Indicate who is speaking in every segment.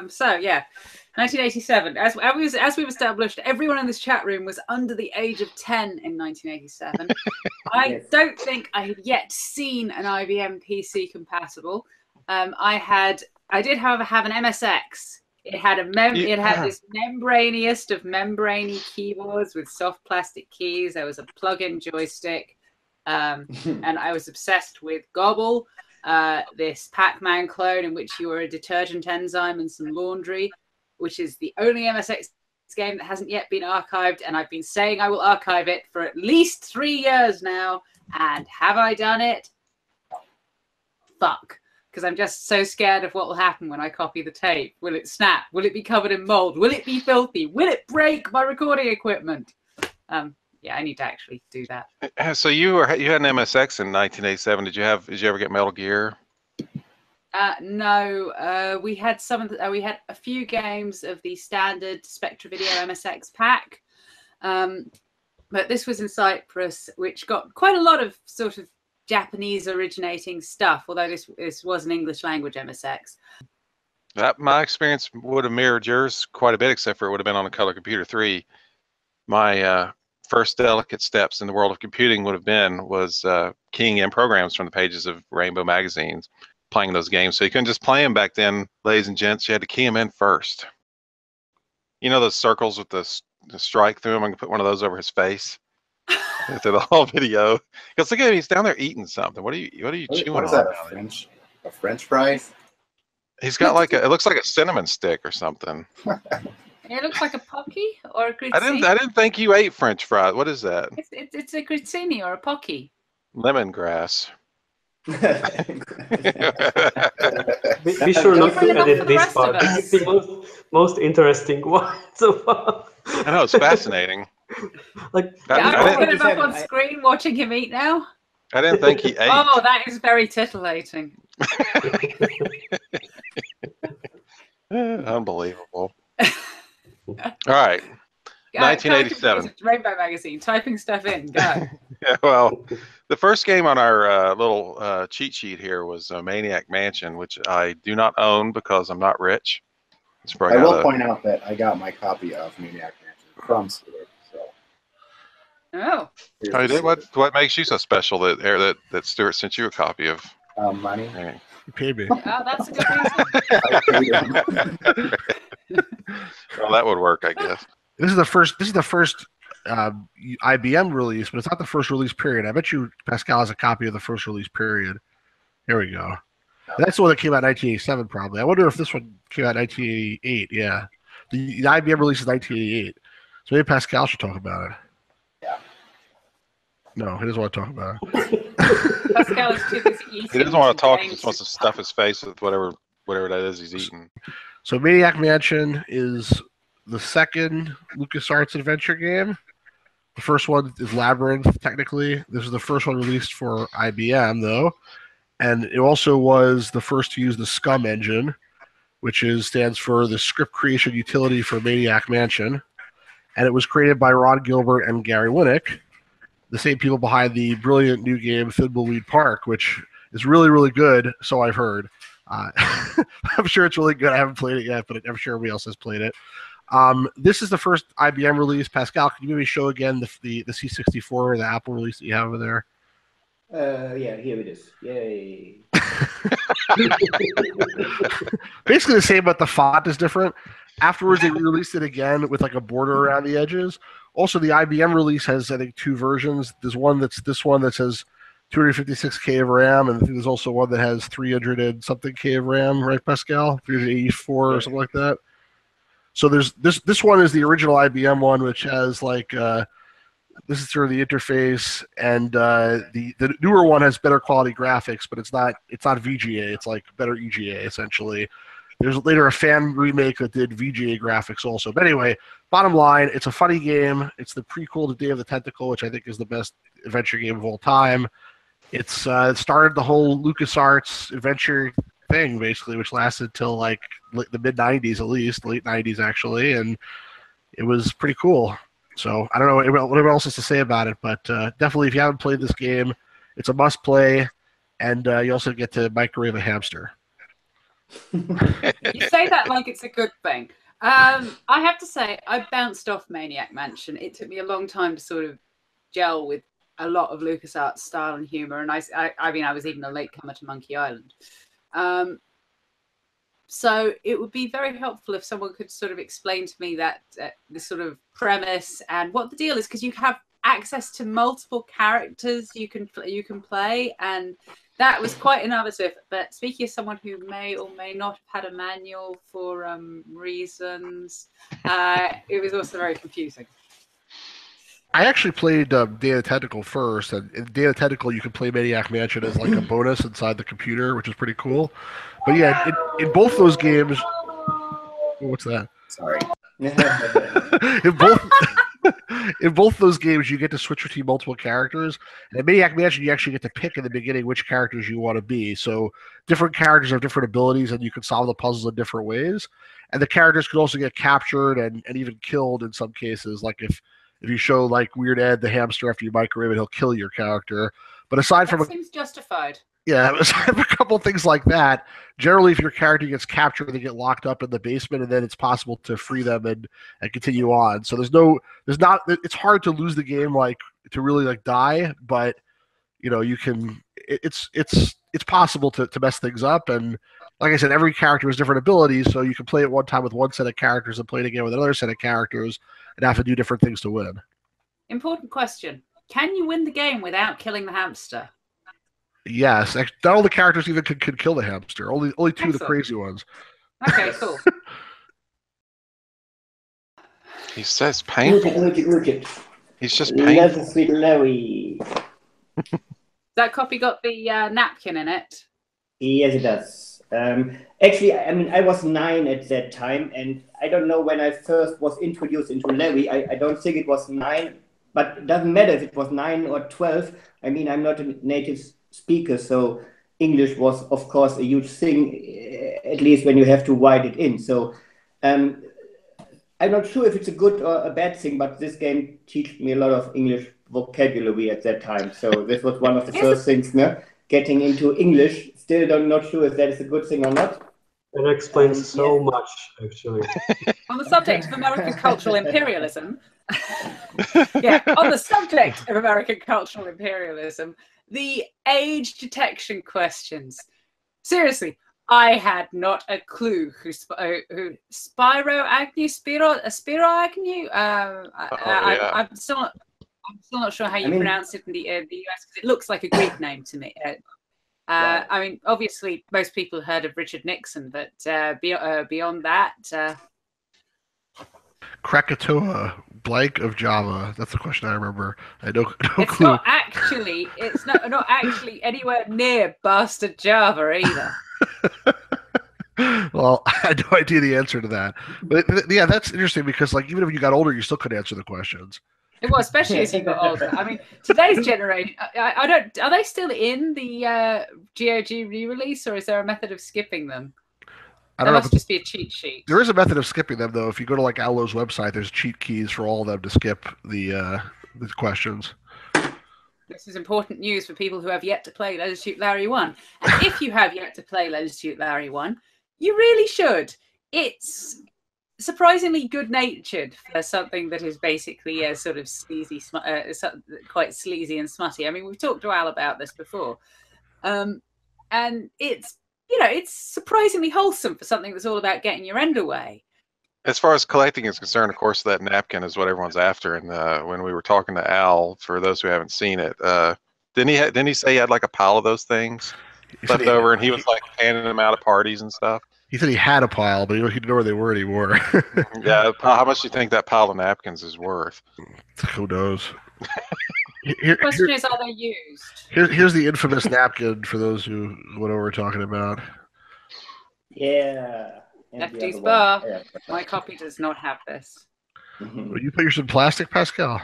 Speaker 1: So yeah, 1987. As we've established, everyone in this chat room was under the age of 10 in 1987. I don't think I had yet seen an IBM PC compatible. I did, however, have an MSX. It had this membraniest of membrane keyboards with soft plastic keys. There was a plug-in joystick, and I was obsessed with Gobble, this Pac-Man clone in which you were a detergent enzyme and some laundry, which is the only MSX game that hasn't yet been archived, and I've been saying I will archive it for at least 3 years now. And have I done it? Fuck. Because I'm just so scared of what will happen when I copy the tape. Will it snap? Will it be covered in mold? Will it be filthy? Will it break my recording equipment? Yeah, I need to actually do that.
Speaker 2: So you had an MSX in 1987. Did you ever get Metal Gear?
Speaker 1: No. We had we had a few games of the standard Spectra Video MSX pack. But this was in Cyprus, which got quite a lot of sort of Japanese originating stuff, although this was an English language MSX.
Speaker 2: My experience would have mirrored yours quite a bit, except for it would have been on a Color Computer 3. My first delicate steps in the world of computing was keying in programs from the pages of Rainbow magazines, playing those games. So you couldn't just play them back then, ladies and gents. You had to key them in first. You know those circles with the strike through them? I can put one of those over his face through the whole video. Because look at him, he's down there eating something. What are you chewing on?
Speaker 3: What is that? A French fry?
Speaker 2: He's got it looks like a cinnamon stick or something.
Speaker 1: It looks like a Pocky or a Grizzini.
Speaker 2: I didn't think you ate French fries. What is that?
Speaker 1: It's a Grizzini or a Pocky.
Speaker 2: Lemongrass.
Speaker 4: Be sure not to edit this part. It's the most interesting one so far.
Speaker 2: I know, it's fascinating.
Speaker 1: I'm putting him up on screen watching him eat now.
Speaker 2: I didn't think he ate.
Speaker 1: Oh, that is very titillating.
Speaker 2: Unbelievable. All right. 1987.
Speaker 1: Rainbow magazine, typing stuff in. Go.
Speaker 2: Yeah, well, the first game on our little cheat sheet here was Maniac Mansion, which I do not own because I'm not rich.
Speaker 3: I will point out that I got my copy of Maniac Mansion from Stuart. So.
Speaker 1: Oh.
Speaker 2: You did? What makes you so special that Stuart sent you a copy of?
Speaker 3: Money.
Speaker 5: You paid me.
Speaker 1: Oh, that's a good reason.
Speaker 2: Well, that would work, I guess.
Speaker 5: This is the first IBM release, but it's not the first release period. I bet you Pascal has a copy of the first release period. Here we go. That's the one that came out in 1987, probably. I wonder if this one came out in 1988. Yeah, the IBM release is 1988. So maybe Pascal should talk about it.
Speaker 3: Yeah.
Speaker 5: No, he doesn't want to talk about it.
Speaker 1: Pascal is too busy eating.
Speaker 2: He doesn't want to talk. He just wants to stuff his face with whatever that is he's eating.
Speaker 5: So Maniac Mansion is the second LucasArts adventure game. The first one is Labyrinth, technically. This is the first one released for IBM, though. And it also was the first to use the SCUM engine, which stands for the Script Creation Utility for Maniac Mansion. And it was created by Ron Gilbert and Gary Winnick, the same people behind the brilliant new game Thimbleweed Park, which is really, really good, so I've heard. I'm sure it's really good. I haven't played it yet, but I'm sure everybody else has played it. This is the first IBM release. Pascal, can you maybe show again the C64, the Apple release that you have over there?
Speaker 4: Yeah, here it is. Yay.
Speaker 5: Basically the same, but the font is different. Afterwards, they re-released it again with like a border around the edges. Also, the IBM release has, I think, two versions. There's one that's this one that says 256K of RAM, and I think there's also one that has 300 and something K of RAM, right, Pascal? 384 or something like that. So there's this one is the original IBM one, which has like this is sort of the interface, and the newer one has better quality graphics, but it's not VGA. It's like better EGA essentially. There's later a fan remake that did VGA graphics also. But anyway, bottom line, it's a funny game. It's the prequel to Day of the Tentacle, which I think is the best adventure game of all time. It started the whole LucasArts adventure thing, basically, which lasted till like the mid-'90s at least, late 90s actually, and it was pretty cool. So I don't know what everyone else has to say about it, but definitely if you haven't played this game, it's a must-play, and you also get to microwave a hamster.
Speaker 1: You say that like it's a good thing. I have to say, I bounced off Maniac Mansion. It took me a long time to sort of gel with a lot of LucasArts style and humor, and I mean, I was even a latecomer to Monkey Island. So it would be very helpful if someone could sort of explain to me that this sort of premise and what the deal is, because you have access to multiple characters you can play, and that was quite innovative. But speaking as someone who may or may not have had a manual for reasons, it was also very confusing.
Speaker 5: I actually played Day of the Tentacle first, and in Day of the Tentacle you can play Maniac Mansion as like a bonus inside the computer, which is pretty cool. But yeah, in both those games, what's that?
Speaker 3: Sorry.
Speaker 5: in both those games, you get to switch between multiple characters. And in Maniac Mansion, you actually get to pick in the beginning which characters you want to be. So different characters have different abilities, and you can solve the puzzles in different ways. And the characters can also get captured and even killed in some cases. Like if you show like Weird Ed the hamster after you microwave it, he'll kill your character. But aside from
Speaker 1: seems justified.
Speaker 5: Yeah, aside from a couple of things like that, generally if your character gets captured, they get locked up in the basement, and then it's possible to free them and continue on. So it's hard to lose the game, like to really like die, but you know, you can it's possible to mess things up. And like I said, every character has different abilities, so you can play it one time with one set of characters and play it again with another set of characters and have to do different things to win.
Speaker 1: Important question. Can you win the game without killing the hamster?
Speaker 5: Yes. Not all the characters even could kill the hamster. Only two
Speaker 1: Excellent.
Speaker 5: of the crazy ones.
Speaker 1: Okay, cool.
Speaker 2: He says painful.
Speaker 6: Look it.
Speaker 2: He's just painful.
Speaker 6: Love sweet Larry.
Speaker 1: That copy got the napkin in it?
Speaker 6: Yes, it does. Actually, I mean, I was 9 at that time, and I don't know when I first was introduced into Larry. I don't think it was 9, but it doesn't matter if it was 9 or 12. I mean, I'm not a native speaker, so English was, of course, a huge thing, at least when you have to write it in. So I'm not sure if it's a good or a bad thing, but this game taught me a lot of English vocabulary at that time. So this was one of the first things, getting into English. Still not sure if that is a good thing or not.
Speaker 4: It explains so much, actually.
Speaker 1: On the subject of American cultural imperialism, on the subject of American cultural imperialism, the age detection questions. Seriously, I had not a clue who Spiro Agnew. I'm still not sure how you pronounce it in the US, because it looks like a Greek name to me. I mean, obviously, most people heard of Richard Nixon, but beyond that,
Speaker 5: Krakatoa, blank of Java. That's the question I remember. I no
Speaker 1: it's
Speaker 5: clue.
Speaker 1: It's not actually anywhere near bastard Java either.
Speaker 5: Well, I had no idea the answer to that. But yeah, that's interesting because like even if you got older, you still couldn't answer the questions.
Speaker 1: Well, especially as you got older. I mean, today's generation, I don't. Are they still in the GOG re-release, or is there a method of skipping them?
Speaker 5: I don't
Speaker 1: There
Speaker 5: know.
Speaker 1: must just be a cheat sheet.
Speaker 5: There is a method of skipping them, though. If you go to like Allo's website, there's cheat keys for all of them to skip the questions.
Speaker 1: This is important news for people who have yet to play Leisure Suit Larry 1. And if you have yet to play Leisure Suit Larry 1, you really should. It's surprisingly good-natured for something that is basically a sort of sleazy, quite sleazy and smutty. I mean, we've talked to Al about this before. And it's, it's surprisingly wholesome for something that's all about getting your end away.
Speaker 2: As far as collecting is concerned, of course, that napkin is what everyone's after. And when we were talking to Al, for those who haven't seen it, didn't he say he had like a pile of those things left over, and he was like handing them out at parties and stuff? He
Speaker 5: said he had a pile, but he didn't know where they were anymore.
Speaker 2: Yeah, how much do you think that pile of napkins is worth?
Speaker 5: Who knows?
Speaker 1: The question is, are they used?
Speaker 5: Here's the infamous napkin for those who know what we're talking about.
Speaker 6: Yeah.
Speaker 1: Lefty's bar. Yeah. My copy does not have this.
Speaker 5: Well, you put yours in plastic, Pascal?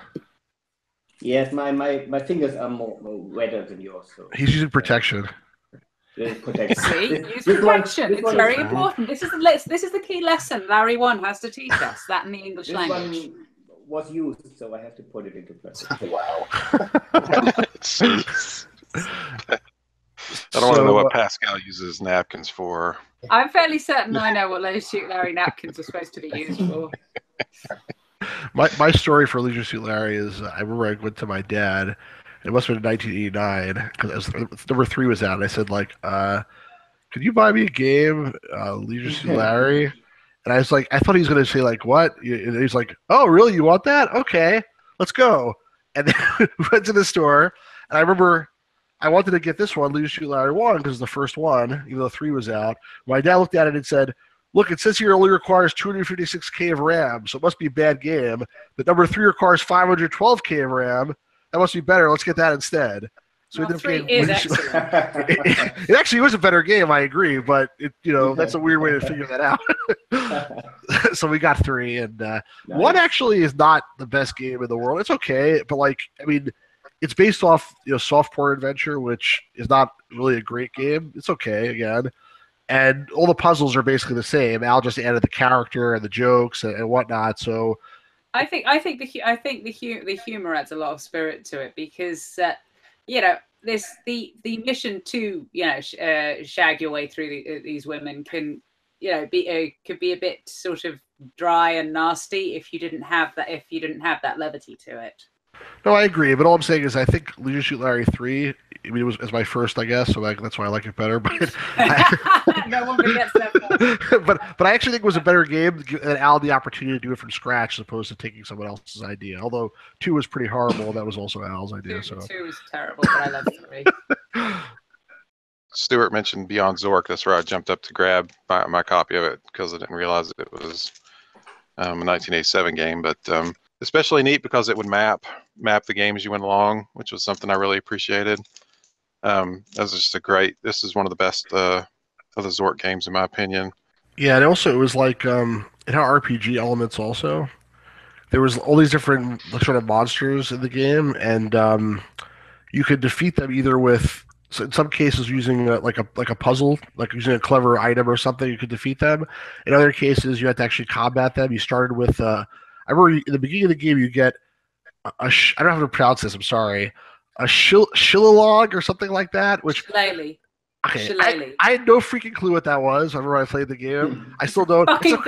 Speaker 6: Yes, my fingers are more wetter than yours. So.
Speaker 5: He's using protection.
Speaker 6: Protection.
Speaker 1: See, use protection. It's very important. This is the key lesson Larry 1 has to teach us. That in the English language.
Speaker 6: One was used, so I have to put it into plastic.
Speaker 3: Wow.
Speaker 2: I don't want to know what Pascal uses napkins for.
Speaker 1: I'm fairly certain I know what Leisure Suit Larry napkins are supposed to be used for.
Speaker 5: My story for Leisure Suit Larry is I remember I went to my dad. It must have been in 1989 because number 3 was out. And I said like, "Could you buy me a game, Leisure Suit Larry?" And I was like, I thought he was going to say like, "What?" And he's like, "Oh, really? You want that? Okay, let's go." And then we went to the store, and I remember I wanted to get this one, Leisure Suit Larry 1, because it's the first one, even though 3 was out. My dad looked at it and said, "Look, it says here it only requires 256K of RAM, so it must be a bad game. But number 3 requires 512K of RAM. That must be better. Let's get that instead." So
Speaker 1: well, 3 is excellent.
Speaker 5: It actually was a better game, I agree, but that's a weird way to figure that out. So we got 3, and nice. 1 actually is not the best game in the world. It's okay, but it's based off softcore adventure, which is not really a great game. It's okay again, and all the puzzles are basically the same. Al just added the character and the jokes and whatnot. So
Speaker 1: I think the humor adds a lot of spirit to it because the mission to shag your way through these women can could be a bit sort of dry and nasty if you didn't have that levity to it.
Speaker 5: No, I agree, but all I'm saying is I think Leisure Suit Larry 3, it was my first, I guess, so that's why I like it better. But
Speaker 1: no one forgets that.
Speaker 5: But I actually think it was a better game and Al the opportunity to do it from scratch as opposed to taking someone else's idea. Although 2 was pretty horrible, that was also Al's idea.
Speaker 1: 2 was terrible, but I love 3.
Speaker 2: Stuart mentioned Beyond Zork. That's where I jumped up to grab my copy of it because I didn't realize it was a 1987 game, but. Especially neat because it would map the game as you went along, which was something I really appreciated. That was just this is one of the best of the Zork games in my opinion.
Speaker 5: Yeah, and also it was like it had RPG elements also. There was all these different sort of monsters in the game, and you could defeat them either with, so in some cases using like a puzzle, like using a clever item or something, you could defeat them. In other cases, you had to actually combat them. You started with I remember in the beginning of the game you get I don't know how to pronounce this. I'm sorry, a shillelagh or something like that. Which
Speaker 1: Shillelagh.
Speaker 5: Okay, I had no freaking clue what that was. I remember I played the game. I still don't.
Speaker 1: Some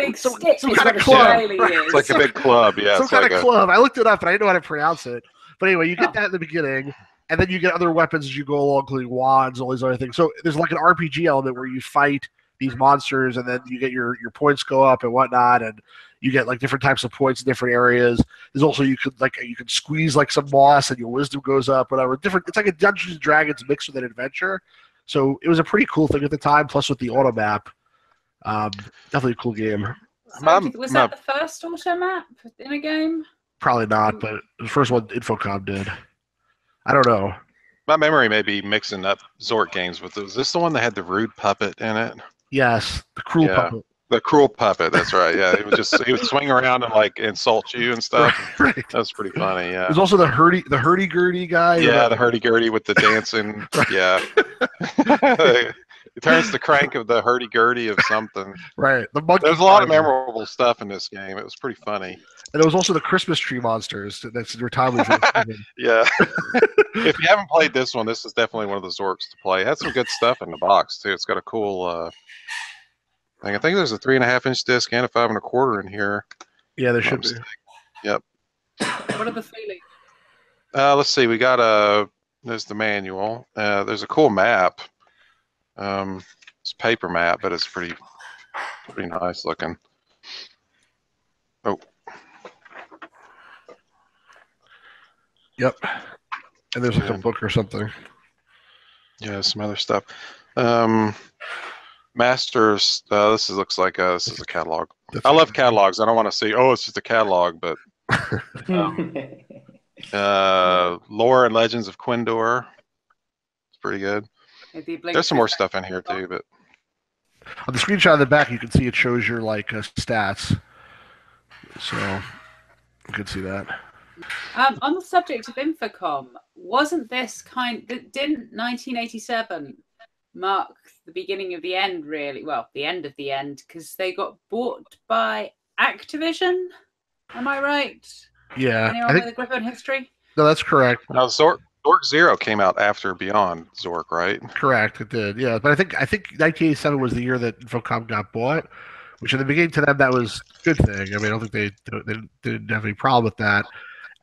Speaker 5: kind of club.
Speaker 2: It's like a big club, yeah.
Speaker 5: Some kind of club. I looked it up and I didn't know how to pronounce it. But anyway, you get that in the beginning, and then you get other weapons as you go along, including wands, all these other things. So there's like an RPG element where you fight these monsters, and then you get your points go up and whatnot, and you get like different types of points in different areas. There's also you could squeeze like some moss and your wisdom goes up, whatever. It's like a Dungeons and Dragons mixed with an adventure. So it was a pretty cool thing at the time. Plus with the auto map, definitely a cool game.
Speaker 1: Was that the first auto map in a game?
Speaker 5: Probably not, but the first one Infocom did. I don't know.
Speaker 2: My memory may be mixing up Zork games, but was this the one that had the rude puppet in it?
Speaker 5: Yes, the cruel puppet.
Speaker 2: The cruel puppet, that's right. Yeah, he would swing around and like insult you and stuff.
Speaker 5: Right.
Speaker 2: That was pretty funny. Yeah.
Speaker 5: There's also the hurdy-gurdy guy.
Speaker 2: Yeah, the hurdy-gurdy with the dancing. Yeah. It turns the crank of the hurdy-gurdy of something.
Speaker 5: Right. The monkey.
Speaker 2: There's a lot of memorable stuff in this game. It was pretty funny.
Speaker 5: And there was also the Christmas tree monsters. That's your time.
Speaker 2: Yeah. If you haven't played this one, this is definitely one of the Zorks to play. It had some good stuff in the box too. It's got a cool. I think there's a 3.5-inch disc and a 5 1/4 in here.
Speaker 5: Yeah, there should be.
Speaker 2: Yep.
Speaker 1: What are the feelings?
Speaker 2: Let's see. We got there's the manual. There's a cool map. It's a paper map, but it's pretty nice looking. Oh.
Speaker 5: Yep. And there's like a book or something.
Speaker 2: Yeah, some other stuff. Masters. This looks like this is a catalog. I love catalogs. I don't want to see. Oh, it's just a catalog, but lore and legends of Quindor. It's pretty good. There's some more stuff in here too, but
Speaker 5: on the screenshot in the back, you can see it shows your like stats. So you can see that.
Speaker 1: On the subject of Infocom, wasn't this didn't 1987 mark the beginning of the end, really? Well, the end of the end, because they got bought by Activision. Am I right?
Speaker 5: Yeah.
Speaker 1: Anyone with a grip on history?
Speaker 5: No, that's correct.
Speaker 2: No, Zork Zork Zero came out after Beyond Zork, right?
Speaker 5: Correct, it did. Yeah, but I think 1987 was the year that Infocom got bought, which in the beginning to them that was a good thing. I mean, I don't think they didn't have any problem with that.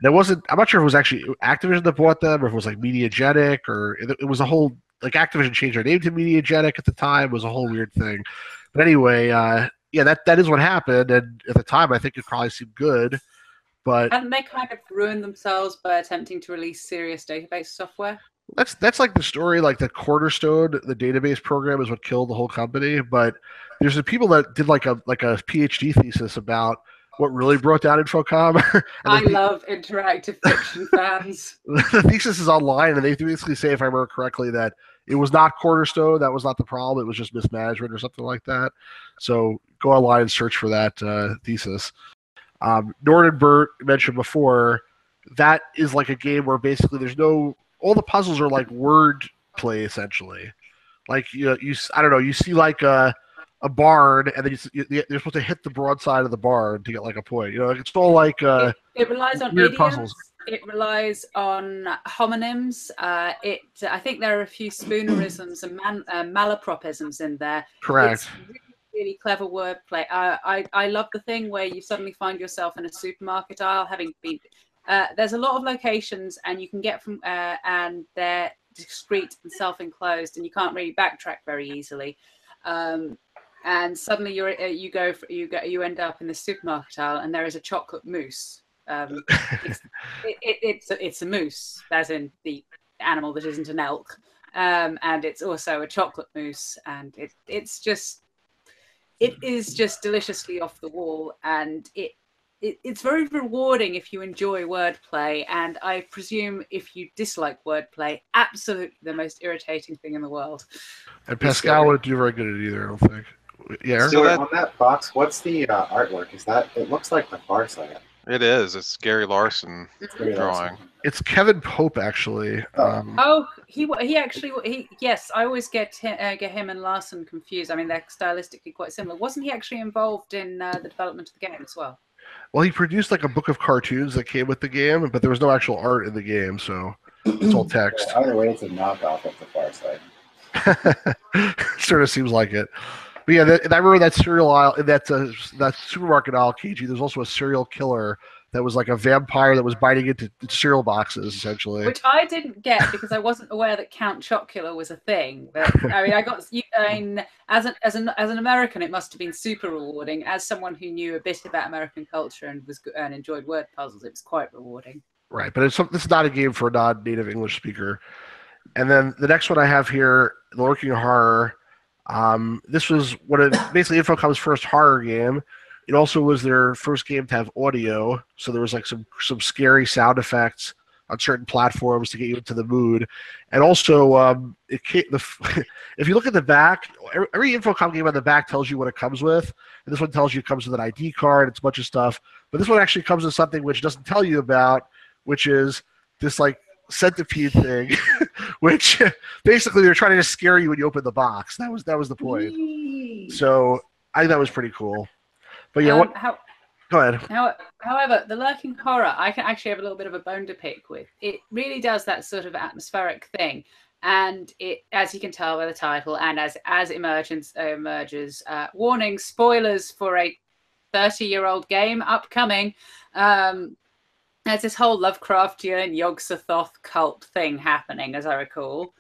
Speaker 5: And it wasn't. I'm not sure if it was actually Activision that bought them, or if it was like Mediagenic, or it was a whole like Activision changed their name to Mediagenic at the time. It was a whole weird thing. But anyway, yeah, that is what happened. And at the time, I think it probably seemed good. But
Speaker 1: hadn't they kind of ruined themselves by attempting to release serious database software?
Speaker 5: That's like the story, like the Cornerstone, the database program is what killed the whole company. But there's the people that did like a PhD thesis about what really brought down Infocom.
Speaker 1: I love interactive fiction fans.
Speaker 5: The thesis is online, and they basically say, if I remember correctly, that it was not Cornerstone, that was not the problem, it was just mismanagement or something like that. So go online and search for that thesis. Norton Burt mentioned before, that is like a game where basically there's no, all the puzzles are like word play essentially. Like you I don't know, you see like a barn, and then you're supposed to hit the broadside of the barn to get like a point. You know, it's all like
Speaker 1: it relies on
Speaker 5: weird
Speaker 1: idioms.
Speaker 5: puzzles.
Speaker 1: It relies on homonyms. I think there are a few spoonerisms and malapropisms in there.
Speaker 5: Correct.
Speaker 1: It's really clever wordplay. I love the thing where you suddenly find yourself in a supermarket aisle, having been. There's a lot of locations, and you can get from and they're discrete and self-enclosed, and you can't really backtrack very easily. And suddenly you end up in the supermarket aisle, and there is a chocolate mousse. It's a moose, as in the animal that isn't an elk, and it's also a chocolate mousse, and it is just deliciously off the wall, and it's very rewarding if you enjoy wordplay, and I presume if you dislike wordplay, absolutely the most irritating thing in the world.
Speaker 5: And Pascal wouldn't do very good at it either, I don't think. Yeah.
Speaker 3: So on that box, what's the artwork? Is that, it looks like the Far Side.
Speaker 2: It is. It's Gary Larson drawing.
Speaker 5: It's Kevin Pope, actually.
Speaker 1: Yes, I always get him and Larson confused. I mean, they're stylistically quite similar. Wasn't he actually involved in the development of the game as well?
Speaker 5: Well, he produced like a book of cartoons that came with the game, but there was no actual art in the game, so it's all text.
Speaker 3: Either way, it's a knockoff of the Far Side.
Speaker 5: Sort of seems like it. But yeah, and I remember that cereal aisle, that supermarket aisle, KG. There's also a serial killer that was like a vampire that was biting into cereal boxes, essentially.
Speaker 1: Which I didn't get because I wasn't aware that Count Chocula was a thing. But I mean, as an American, it must have been super rewarding. As someone who knew a bit about American culture and enjoyed word puzzles, it was quite rewarding.
Speaker 5: Right, but this is not a game for a non-native English speaker. And then the next one I have here, The Lurking Horror. This was basically Infocom's first horror game. It also was their first game to have audio, so there was like some scary sound effects on certain platforms to get you into the mood. And also, if you look at the back, every Infocom game on the back tells you what it comes with, and this one tells you it comes with an ID card. It's a bunch of stuff, but this one actually comes with something which doesn't tell you about, which is this like centipede thing, which basically they're trying to just scare you when you open the box. That was the point. So I think that was pretty cool. But yeah, go ahead.
Speaker 1: However, the Lurking Horror, I can actually have a little bit of a bone to pick with. It really does that sort of atmospheric thing, and it, as you can tell by the title, and as emerges, warning, spoilers for a 30-year-old game upcoming. There's this whole Lovecraftian Yog-Sothoth cult thing happening, as I recall,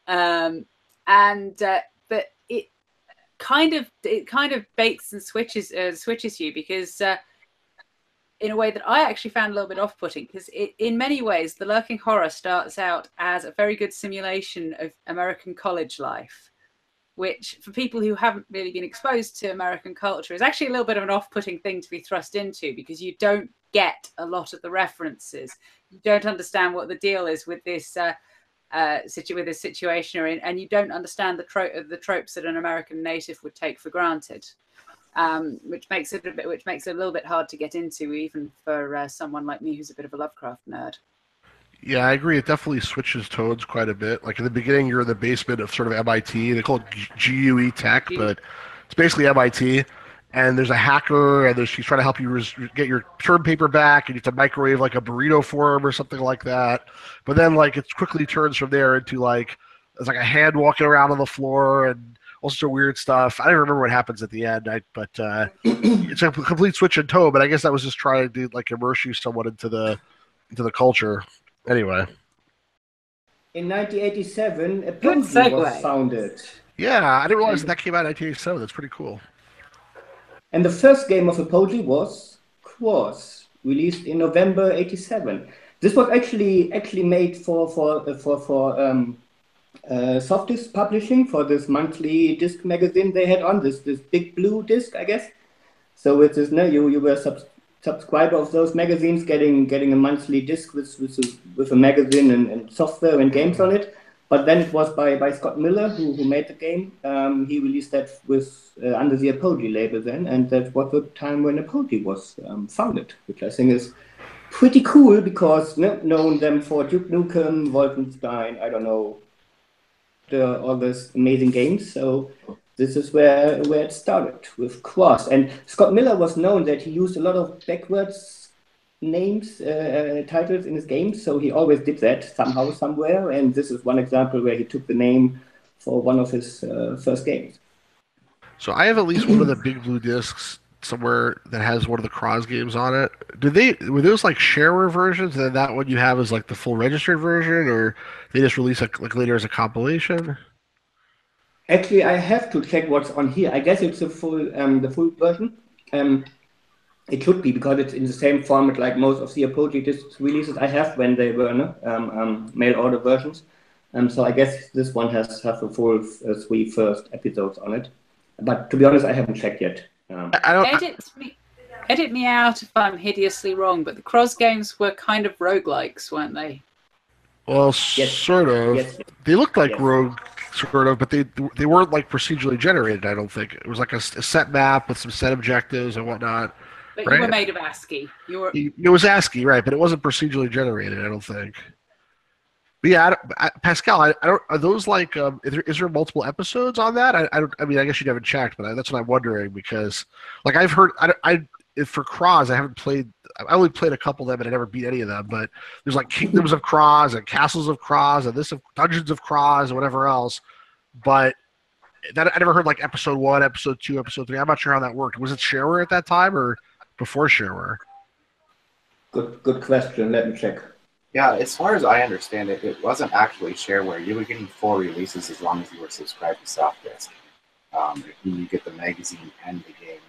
Speaker 1: but it kind of baits and switches you, because in a way that I actually found a little bit off-putting, because in many ways the Lurking Horror starts out as a very good simulation of American college life, which for people who haven't really been exposed to American culture is actually a little bit of an off-putting thing to be thrust into, because you don't get a lot of the references. You don't understand what the deal is with this situation you're in, and you don't understand the tropes that an American native would take for granted, which makes it a little bit hard to get into, even for someone like me who's a bit of a Lovecraft nerd.
Speaker 5: Yeah, I agree. It definitely switches tones quite a bit. Like in the beginning, you're in the basement of sort of MIT. They call it GUE Tech, but it's basically MIT. and there's a hacker, and she's trying to help you get your term paper back, and you have to microwave like a burrito for him or something like that. But then like it quickly turns from there into like there's like a hand walking around on the floor and all sorts of weird stuff. I don't remember what happens at the end, but it's a complete switch in tone. But I guess that was just trying to like immerse you somewhat into the culture. Anyway.
Speaker 6: In 1987, Apogee was founded.
Speaker 5: Yeah, I didn't realize that came out in 1987. That's pretty cool.
Speaker 6: And the first game of Apogee was Quaz, released in November '87. This was actually made for Softdisk Publishing, for this monthly disc magazine they had on, this big blue disc, I guess. So it is you were a subscriber of those magazines, getting a monthly disc with a magazine and software and games on it. But then it was by Scott Miller who made the game. He released that with under the Apogee label then, and that was the time when Apogee was founded, which I think is pretty cool because knowing them for Duke Nukem, Wolfenstein, I don't know, all these amazing games. So this is where it started with Quaz. And Scott Miller was known that he used a lot of backwards names, titles in his games, so he always did that somehow, somewhere, and this is one example where he took the name for one of his first games.
Speaker 5: So I have at least one of the big blue discs somewhere that has one of the Cross games on it. Were those like shareware versions, and then that one you have is like the full registered version, or they just release like later as a compilation?
Speaker 6: Actually, I have to check what's on here. I guess it's the full version. It should be, because it's in the same format like most of the Apogee disc releases I have when they were mail order versions. So I guess this one has the full 3 first episodes on it. But to be honest, I haven't checked yet.
Speaker 1: Edit me out if I'm hideously wrong, but the Cross games were kind of roguelikes, weren't they?
Speaker 5: Well, yes. Sort of. Yes. They looked like rogue, sort of, but they weren't like procedurally generated, I don't think. It was like a set map with some set objectives and whatnot.
Speaker 1: But right? You were made of ASCII.
Speaker 5: It was ASCII, right? But it wasn't procedurally generated, I don't think. But yeah, Pascal, I don't. Are those like? Is there multiple episodes on that? I mean, I guess you haven't checked, but that's what I'm wondering, because, like, I've heard. For Cross, I haven't played. I only played a couple of them, and I never beat any of them. But there's like Kingdoms of Cross and Castles of Cross and Dungeons of Cross and whatever else. But I never heard like episode 1, episode 2, episode 3. I'm not sure how that worked. Was it shareware at that time or before shareware?
Speaker 6: Good question. Let me check.
Speaker 3: Yeah, as far as I understand it, it wasn't actually shareware. You were getting full releases as long as you were subscribed to Softdisk. You get the magazine and the game,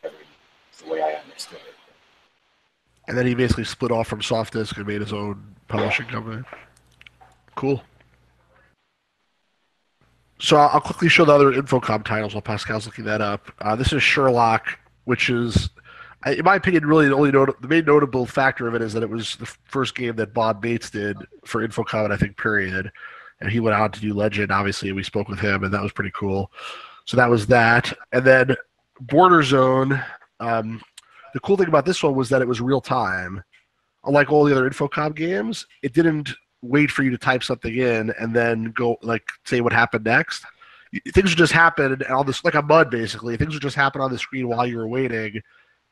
Speaker 3: everything. That's the way I understood it.
Speaker 5: And then he basically split off from Softdisk and made his own publishing company. Cool. So I'll quickly show the other Infocom titles while Pascal's looking that up. This is Sherlock, which is, in my opinion, really the main notable factor of it is that it was the first game that Bob Bates did for Infocom, I think, period. And he went on to do Legend, obviously, and we spoke with him, and that was pretty cool. So that was that. And then Border Zone, the cool thing about this one was that it was real time. Unlike all the other Infocom games, it didn't wait for you to type something in and then go, like, say what happened next. Things would just happen, and all this, like a MUD, basically. Things would just happen on the screen while you were waiting.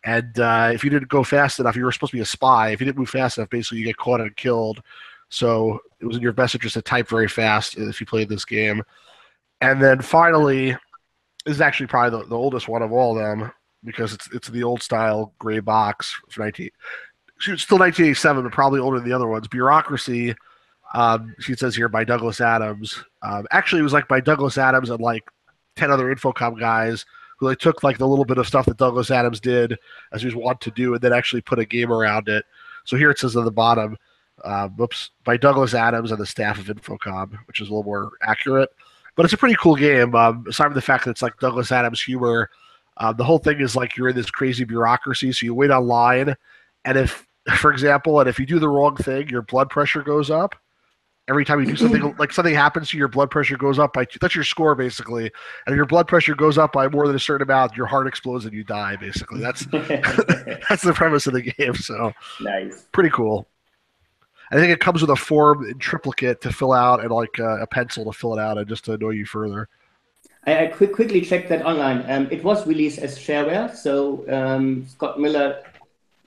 Speaker 5: And if you didn't go fast enough, you were supposed to be a spy. If you didn't move fast enough, basically you get caught and killed. So it was in your best interest to type very fast if you played this game. And then finally, this is actually probably the oldest one of all of them, because it's the old style gray box for still 1987, but probably older than the other ones. Bureaucracy, she says here, by Douglas Adams. Actually, it was like by Douglas Adams and like 10 other Infocom guys who like took like the little bit of stuff that Douglas Adams did as he was wont to do, and then actually put a game around it. So here it says at the bottom, by Douglas Adams and the staff of Infocom, which is a little more accurate. But it's a pretty cool game, aside from the fact that it's like Douglas Adams humor. The whole thing is like you're in this crazy bureaucracy, so you wait online, and if, for example, if you do the wrong thing, your blood pressure goes up. Every time you do something, like something happens to you, your blood pressure goes up by 2. That's your score, basically. And if your blood pressure goes up by more than a certain amount, your heart explodes and you die, basically. That's that's the premise of the game. So
Speaker 6: nice.
Speaker 5: Pretty cool. I think it comes with a form in triplicate to fill out and like a pencil to fill it out and just to annoy you further.
Speaker 6: I quickly checked that online. It was released as shareware, so Scott Miller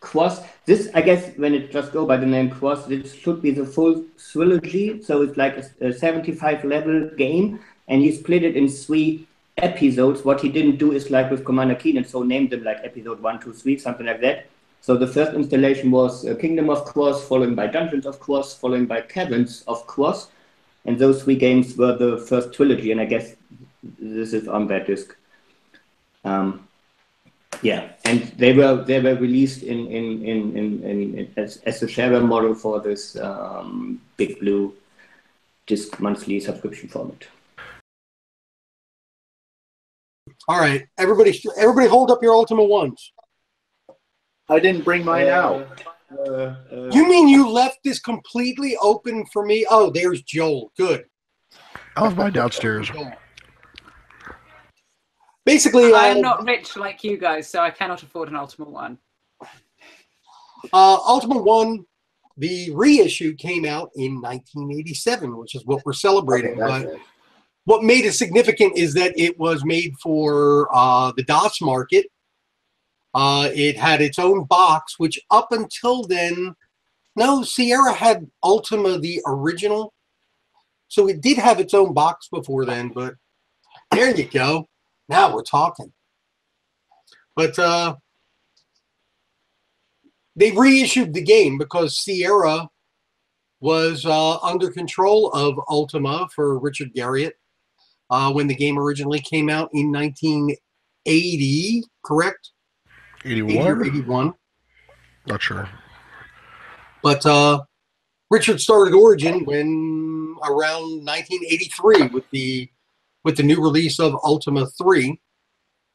Speaker 6: Cross. This, I guess, when it just go by the name Cross, this should be the full trilogy. So it's like a 75 level game, and he split it in 3 episodes. What he didn't do is like with Commander Keen, so named them like episode 1, 2, 3, something like that. So the first installation was Kingdom of Cross, following by Dungeons of Cross, following by Caverns of Cross, and those 3 games were the first trilogy. And I guess this is on that disc. Yeah, and they were released in as a shareware model for this Big Blue disc monthly subscription format.
Speaker 7: All right, everybody hold up your Ultima Ones.
Speaker 3: I didn't bring mine out.
Speaker 7: You mean you left this completely open for me? Oh, there's Joel. Good.
Speaker 5: I left mine downstairs.
Speaker 7: Basically,
Speaker 1: I'm not rich like you guys, so I cannot afford an Ultima One.
Speaker 7: Ultima One, the reissue came out in 1987, which is what we're celebrating.
Speaker 3: Okay,
Speaker 7: but what made it significant is that it was made for the DOS market. It had its own box, which up until then, no, Sierra had Ultima the original. So it did have its own box before then, but there you go. Now we're talking. But they reissued the game because Sierra was under control of Ultima for Richard Garriott when the game originally came out in 1980, correct?
Speaker 5: 81?
Speaker 7: 80 or 81.
Speaker 5: Not sure.
Speaker 7: But Richard started Origin when around 1983 with the new release of Ultima 3,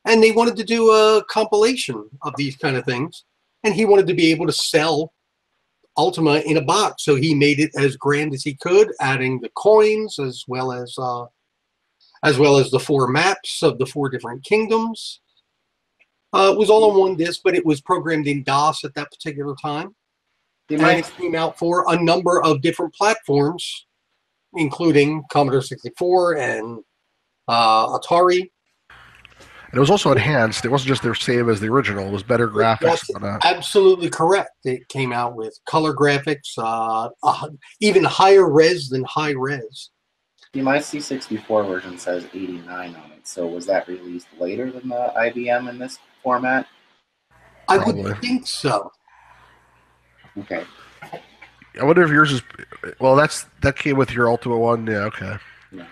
Speaker 7: and they wanted to do a compilation of these kind of things, and he wanted to be able to sell Ultima in a box, so he made it as grand as he could, adding the coins as well as the 4 maps of the 4 different kingdoms. It was all on one disc, but it was programmed in DOS at that particular time. And it came out for a number of different platforms, including Commodore 64 and Atari.
Speaker 5: And it was also enhanced. It wasn't just the same as the original. It was better graphics.
Speaker 7: That's absolutely correct. It came out with color graphics, even higher res than high res.
Speaker 3: My C64 version says 89 on it. So was that released later than the IBM in this format?
Speaker 7: I would think so.
Speaker 3: Okay.
Speaker 5: I wonder if yours is. Well, that came with your Ultima One. Yeah. Okay.
Speaker 3: Yeah.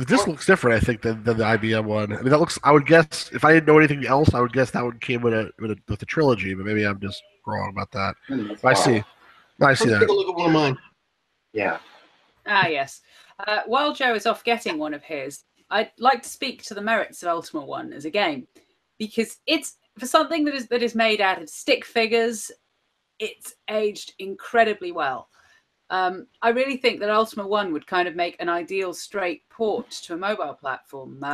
Speaker 5: This looks different, I think, than the IBM one. I mean, that looks. I would guess if I didn't know anything else, I would guess that one came with the trilogy. But maybe I'm just wrong about that. I see. I see that.
Speaker 7: Take a look at one of mine.
Speaker 3: Yeah.
Speaker 1: Ah, yes. While Joe is off getting one of his, I'd like to speak to the merits of Ultima One as a game, because it's for something that is made out of stick figures. It's aged incredibly well. I really think that Ultima One would kind of make an ideal straight port to a mobile platform.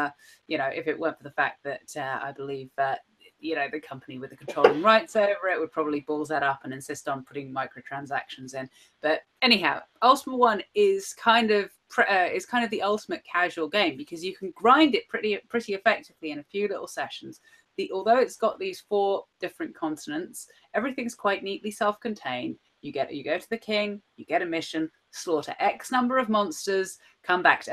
Speaker 1: If it weren't for the fact that I believe that the company with the controlling rights over it would probably balls that up and insist on putting microtransactions in. But anyhow, Ultima One is kind of the ultimate casual game because you can grind it pretty effectively in a few little sessions. Although it's got these 4 different continents, everything's quite neatly self-contained. You go to the king, you get a mission, slaughter X number of monsters, come back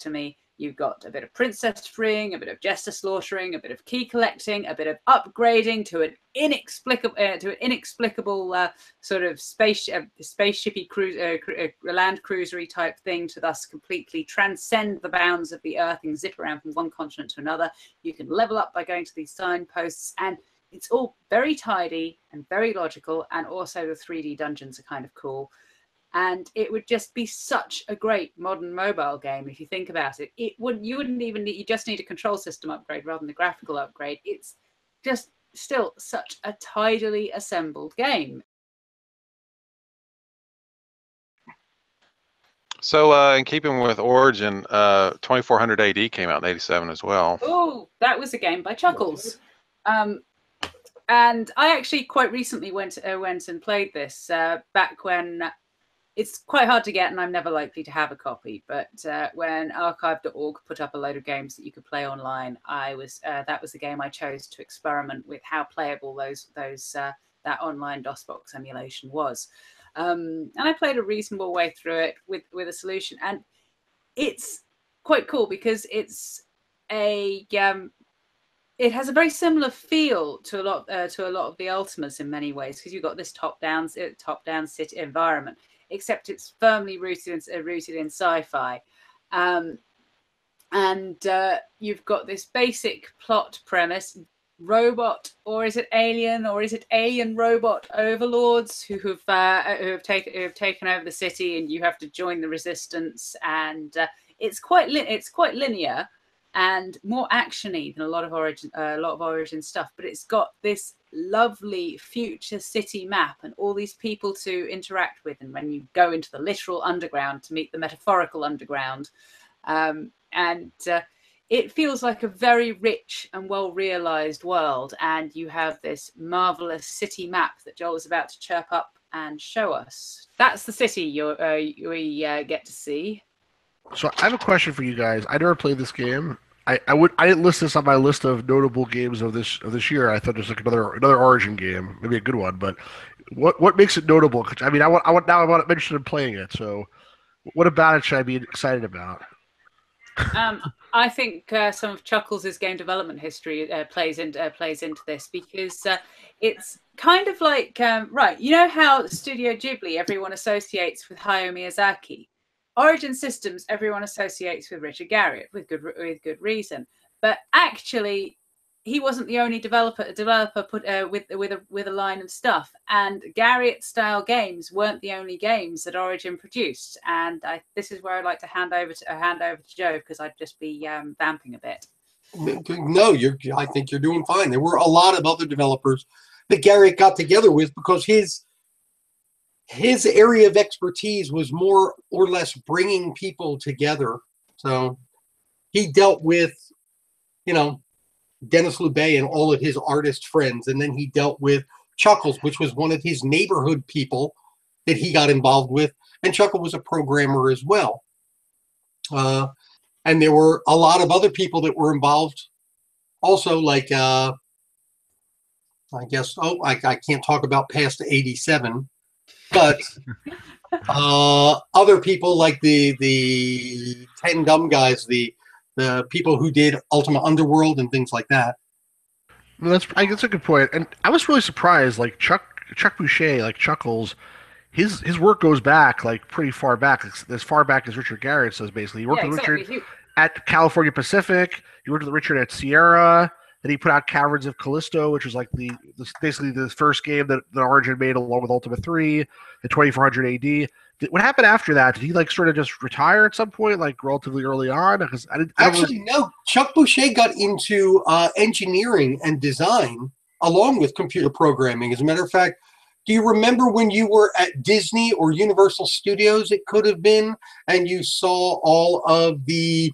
Speaker 1: to me. You've got a bit of princess freeing, a bit of jester slaughtering, a bit of key collecting, a bit of upgrading to an inexplicable sort of spaceshipy land cruisery type thing to thus completely transcend the bounds of the earth and zip around from one continent to another. You can level up by going to these signposts, and it's all very tidy and very logical, and also the 3D dungeons are kind of cool. And it would just be such a great modern mobile game if you think about it. You just need a control system upgrade rather than a graphical upgrade. It's just still such a tidily assembled game.
Speaker 2: So in keeping with Origin, 2400 AD came out in 87 as well.
Speaker 1: Oh, that was a game by Chuckles. And I actually quite recently went and played this back when it's quite hard to get, and I'm never likely to have a copy. But when archive.org put up a load of games that you could play online, that was the game I chose to experiment with how playable that online DOSBox emulation was. And I played a reasonable way through it with a solution, and it's quite cool because it's it has a very similar feel to a lot of the Ultimas in many ways, because you've got this top-down city environment, except it's firmly rooted in sci-fi, and you've got this basic plot premise: robot, or is it alien, or is it alien robot overlords who have taken over the city, and you have to join the resistance, and it's quite linear and more actiony than a lot of Origin stuff, but it's got this lovely future city map and all these people to interact with, and when you go into the literal underground to meet the metaphorical underground, it feels like a very rich and well realized world, and you have this marvelous city map that Joel is about to chirp up and show us. That's the city we get to see.
Speaker 5: So I have a question for you guys. I never played this game. I didn't list this on my list of notable games of this year. I thought it was like another Origin game, maybe a good one. But what makes it notable? I mean, I'm interested in playing it. So what about it should I be excited about?
Speaker 1: I think some of Chuckles' game development history plays into this, because it's kind of like right. You know how Studio Ghibli everyone associates with Hayao Miyazaki. Origin Systems, everyone associates with Richard Garriott with good reason, but actually, he wasn't the only developer put with a line of stuff. And Garriott-style games weren't the only games that Origin produced. And this is where I'd like to hand over to Joe, because I'd just be vamping a bit.
Speaker 7: No, I think you're doing fine. There were a lot of other developers that Garriott got together with, because his area of expertise was more or less bringing people together. So he dealt with, Dennis Lubay and all of his artist friends. And then he dealt with Chuckles, which was one of his neighborhood people that he got involved with. And Chuckles was a programmer as well. And there were a lot of other people that were involved also, like, I can't talk about past 87. But other people like the 10 Dumb Guys, the people who did Ultima Underworld and things like that.
Speaker 5: Well, I guess that's a good point. And I was really surprised, like Chuck Boucher, like Chuckles, his work goes back like pretty far back, as far back as Richard Garriott says. Basically, he worked with Richard at California Pacific. He worked with Richard at Sierra. Then he put out Caverns of Callisto, which was like basically the first game that Origin made along with Ultima 3 in 2400 AD. What happened after that? Did he like sort of just retire at some point, like relatively early on? Because
Speaker 7: no. Chuck Boucher got into engineering and design along with computer programming. As a matter of fact, do you remember when you were at Disney or Universal Studios, it could have been, and you saw all of the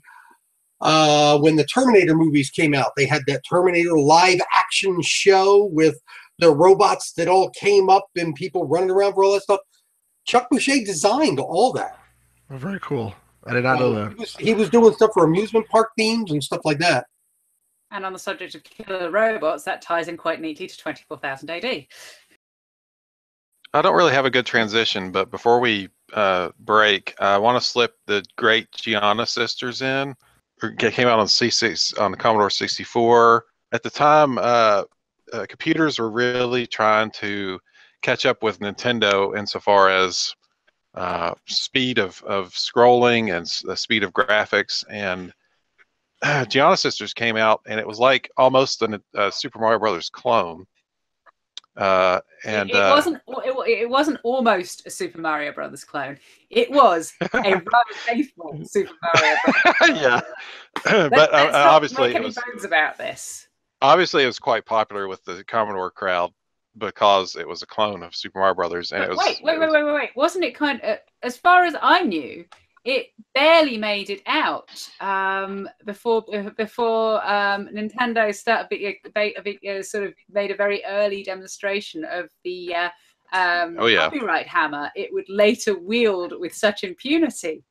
Speaker 7: when the Terminator movies came out, they had that Terminator live action show with the robots that all came up and people running around for all that stuff. Chuck Boucher designed all that.
Speaker 5: Oh, very cool. I did not know that.
Speaker 7: He was doing stuff for amusement park themes and stuff like that.
Speaker 1: And on the subject of killer robots, that ties in quite neatly to 24,000 AD.
Speaker 2: I don't really have a good transition, but before we break, I want to slip the great Giana Sisters in. It came out on C6 on the Commodore 64. At the time, computers were really trying to catch up with Nintendo insofar as speed of scrolling and the speed of graphics. And Giana Sisters came out, and it was like almost a Super Mario Brothers clone.
Speaker 1: It wasn't almost a Super Mario Brothers clone. It was a rather faithful Super Mario Brothers.
Speaker 2: Yeah, but obviously
Speaker 1: it was bones about this.
Speaker 2: Obviously, it was quite popular with the Commodore crowd because it was a clone of Super Mario Brothers, and
Speaker 1: wait! Wasn't it kind of, as far as I knew, it barely made it out before Nintendo started sort of made a very early demonstration of the copyright hammer it would later wield with such impunity.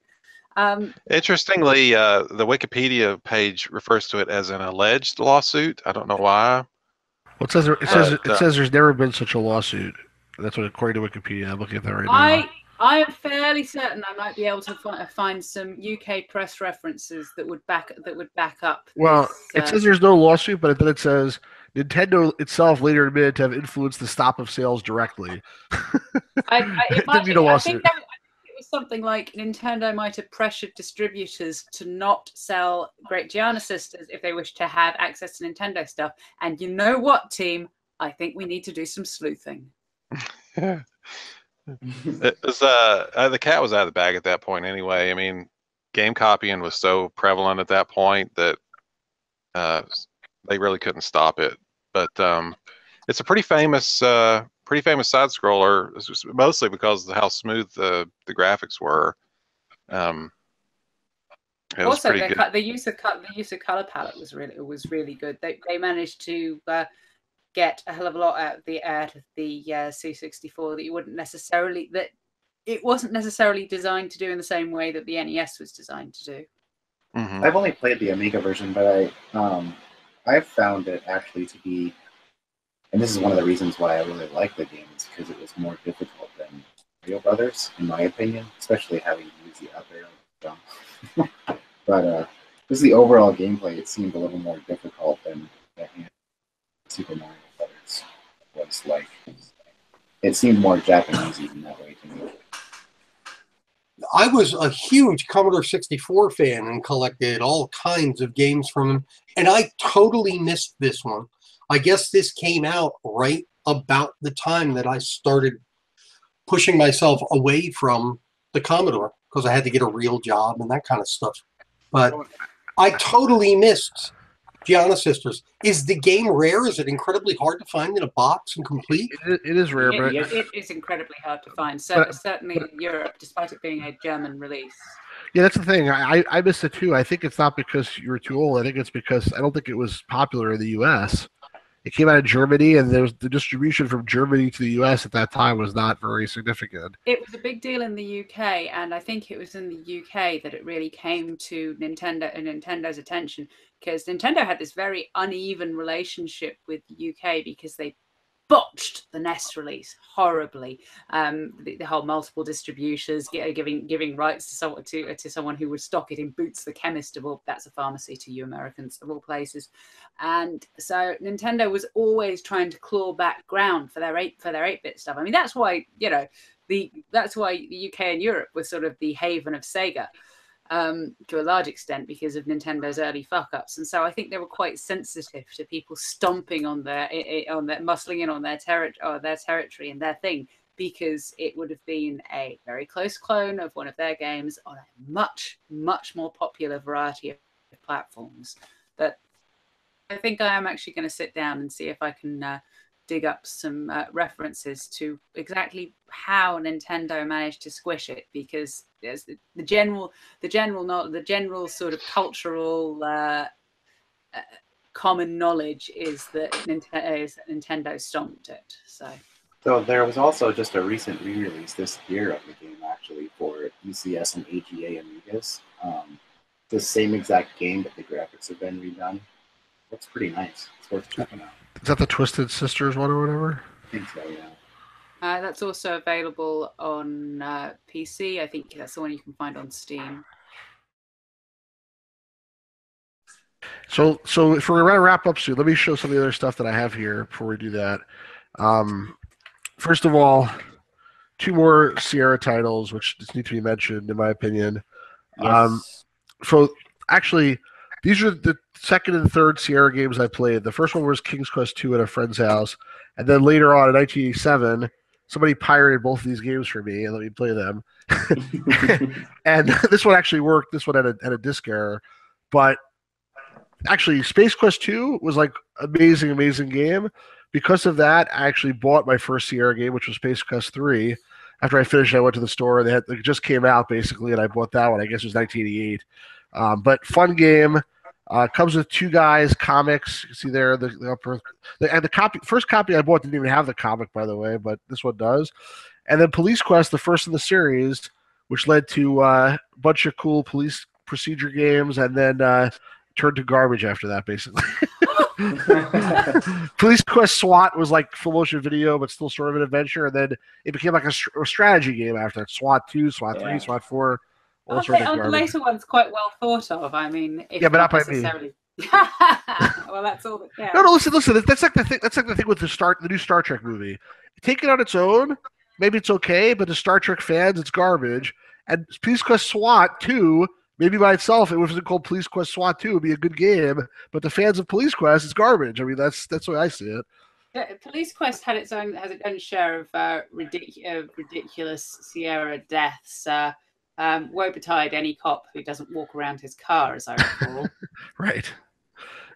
Speaker 2: Interestingly, the Wikipedia page refers to it as an alleged lawsuit. I don't know why.
Speaker 5: Well, it says there's never been such a lawsuit. That's what, according to Wikipedia. I'm looking at that right now.
Speaker 1: I am fairly certain I might be able to find some UK press references that would back up.
Speaker 5: Well, it says there's no lawsuit, but then it says Nintendo itself later admitted to have influenced the stop of sales directly.
Speaker 1: I think it was something like Nintendo might have pressured distributors to not sell Great Giana Sisters if they wish to have access to Nintendo stuff. And you know what, team? I think we need to do some sleuthing.
Speaker 2: It was the cat was out of the bag at that point anyway. I mean, game copying was so prevalent at that point that they really couldn't stop it. But it's a pretty famous side scroller, mostly because of how smooth the graphics were. It was
Speaker 1: also,
Speaker 2: pretty good.
Speaker 1: the use of color palette was really good. They managed to get a hell of a lot out of the C64 that it wasn't necessarily designed to do in the same way that the NES was designed to do.
Speaker 2: Mm-hmm.
Speaker 3: I've only played the Amiga version, but I've found it actually to be, and this is one of the reasons why I really like the game, is because it was more difficult than Mario Brothers, in my opinion, especially having used the up arrow. But just the overall gameplay, it seemed a little more difficult than Super Mario Brothers was like. It seemed more Japanesey in that way to me.
Speaker 7: I was a huge Commodore 64 fan and collected all kinds of games from him, and I totally missed this one. I guess this came out right about the time that I started pushing myself away from the Commodore because I had to get a real job and that kind of stuff. But I totally missed Giana Sisters. Is the game rare? Is it incredibly hard to find in a box and complete?
Speaker 5: It is rare, but
Speaker 1: it is incredibly hard to find. Certainly in Europe, despite it being a German release.
Speaker 5: Yeah, that's the thing. I missed it too. I think it's not because you were too old. I think it's because I don't think it was popular in the U.S. It came out of Germany, and there was the distribution from Germany to the U.S. at that time was not very significant.
Speaker 1: It was a big deal in the UK, and I think it was in the UK that it really came to Nintendo's attention, because Nintendo had this very uneven relationship with the UK because they botched the NES release horribly. The whole multiple distributions, giving rights to someone who would stock it in Boots the Chemist that's a pharmacy to you Americans of all places, and so Nintendo was always trying to claw back ground for their 8-bit stuff. I mean, that's why the UK and Europe was sort of the haven of Sega. To a large extent because of Nintendo's early fuck-ups, and so I think they were quite sensitive to people stomping on muscling in on their territory and their thing, because it would have been a very close clone of one of their games on a much, much more popular variety of platforms. But I think I am actually going to sit down and see if I can dig up some references to exactly how Nintendo managed to squish it, because there's the general sort of cultural common knowledge is that Nintendo stomped it. So
Speaker 3: there was also just a recent re-release this year of the game, actually, for ECS and AGA Amigas. The same exact game, but the graphics have been redone. Looks pretty nice. It's worth checking out.
Speaker 5: Is that the Twisted Sisters one or whatever?
Speaker 3: I think so, yeah.
Speaker 1: That's also available on PC. I think that's the one you can find on Steam.
Speaker 5: So if we're going to wrap up soon, let me show some of the other stuff that I have here before we do that. First of all, 2 more Sierra titles, which just need to be mentioned, in my opinion.
Speaker 6: Yes.
Speaker 5: So actually, these are the second and third Sierra games I played. The first one was King's Quest II at a friend's house. And then later on in 1987, somebody pirated both of these games for me and let me play them. And this one actually worked. This one had a disk error. But actually, Space Quest II was like amazing, amazing game. Because of that, I actually bought my first Sierra game, which was Space Quest III. After I finished, I went to the store. And it just came out, basically, and I bought that one. I guess it was 1988. But fun game. Comes with 2 guys, comics. You can see there the upper. And the first copy I bought didn't even have the comic, by the way, but this one does. And then Police Quest, the first in the series, which led to a bunch of cool police procedure games, and then turned to garbage after that, basically. Police Quest SWAT was like full motion video, but still sort of an adventure, and then it became like a strategy game after that. SWAT 2, SWAT 3, SWAT 4.
Speaker 1: The later one's quite well thought of. I mean, if
Speaker 5: but not by
Speaker 1: necessarily.
Speaker 5: me.
Speaker 1: Well, that's all. Yeah.
Speaker 5: No, listen. That's like the thing. That's like the thing with the new Star Trek movie. Take it on its own, maybe it's okay, but the Star Trek fans, it's garbage. And Police Quest SWAT 2, maybe by itself, it wasn't called Police Quest SWAT 2, it'd be a good game. But the fans of Police Quest, it's garbage. I mean, that's the way I see it.
Speaker 1: Yeah, Police Quest has its own share of ridiculous Sierra deaths. Woe betide any cop who doesn't walk around his car, as I recall.
Speaker 5: Right.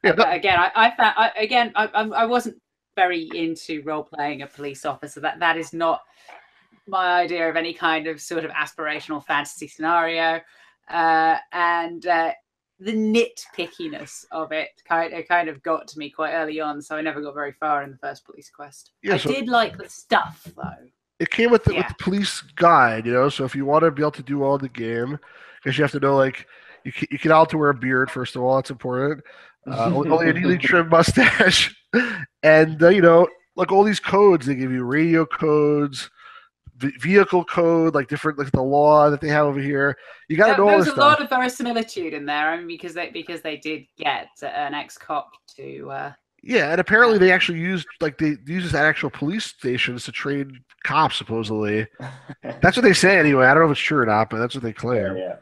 Speaker 5: Yeah.
Speaker 1: But again, I wasn't very into role playing a police officer. That is not my idea of any kind of sort of aspirational fantasy scenario. And the nitpickiness of it kind of got to me quite early on, so I never got very far in the first Police Quest. I did like the stuff though.
Speaker 5: It came with the police guide, so if you want to be able to do all the game, because you have to know, like, you can all to wear a beard, first of all, that's important. Only a neatly trimmed mustache. And, like all these codes they give you, radio codes, vehicle code, like different, like the law that they have over here. You got to know all this stuff.
Speaker 1: There's a lot of verisimilitude in there, I mean, because they did get an ex-cop to...
Speaker 5: Yeah, and apparently they actually used actual police stations to train cops, supposedly. That's what they say anyway. I don't know if it's true or not, but that's what they claim.
Speaker 6: Yeah.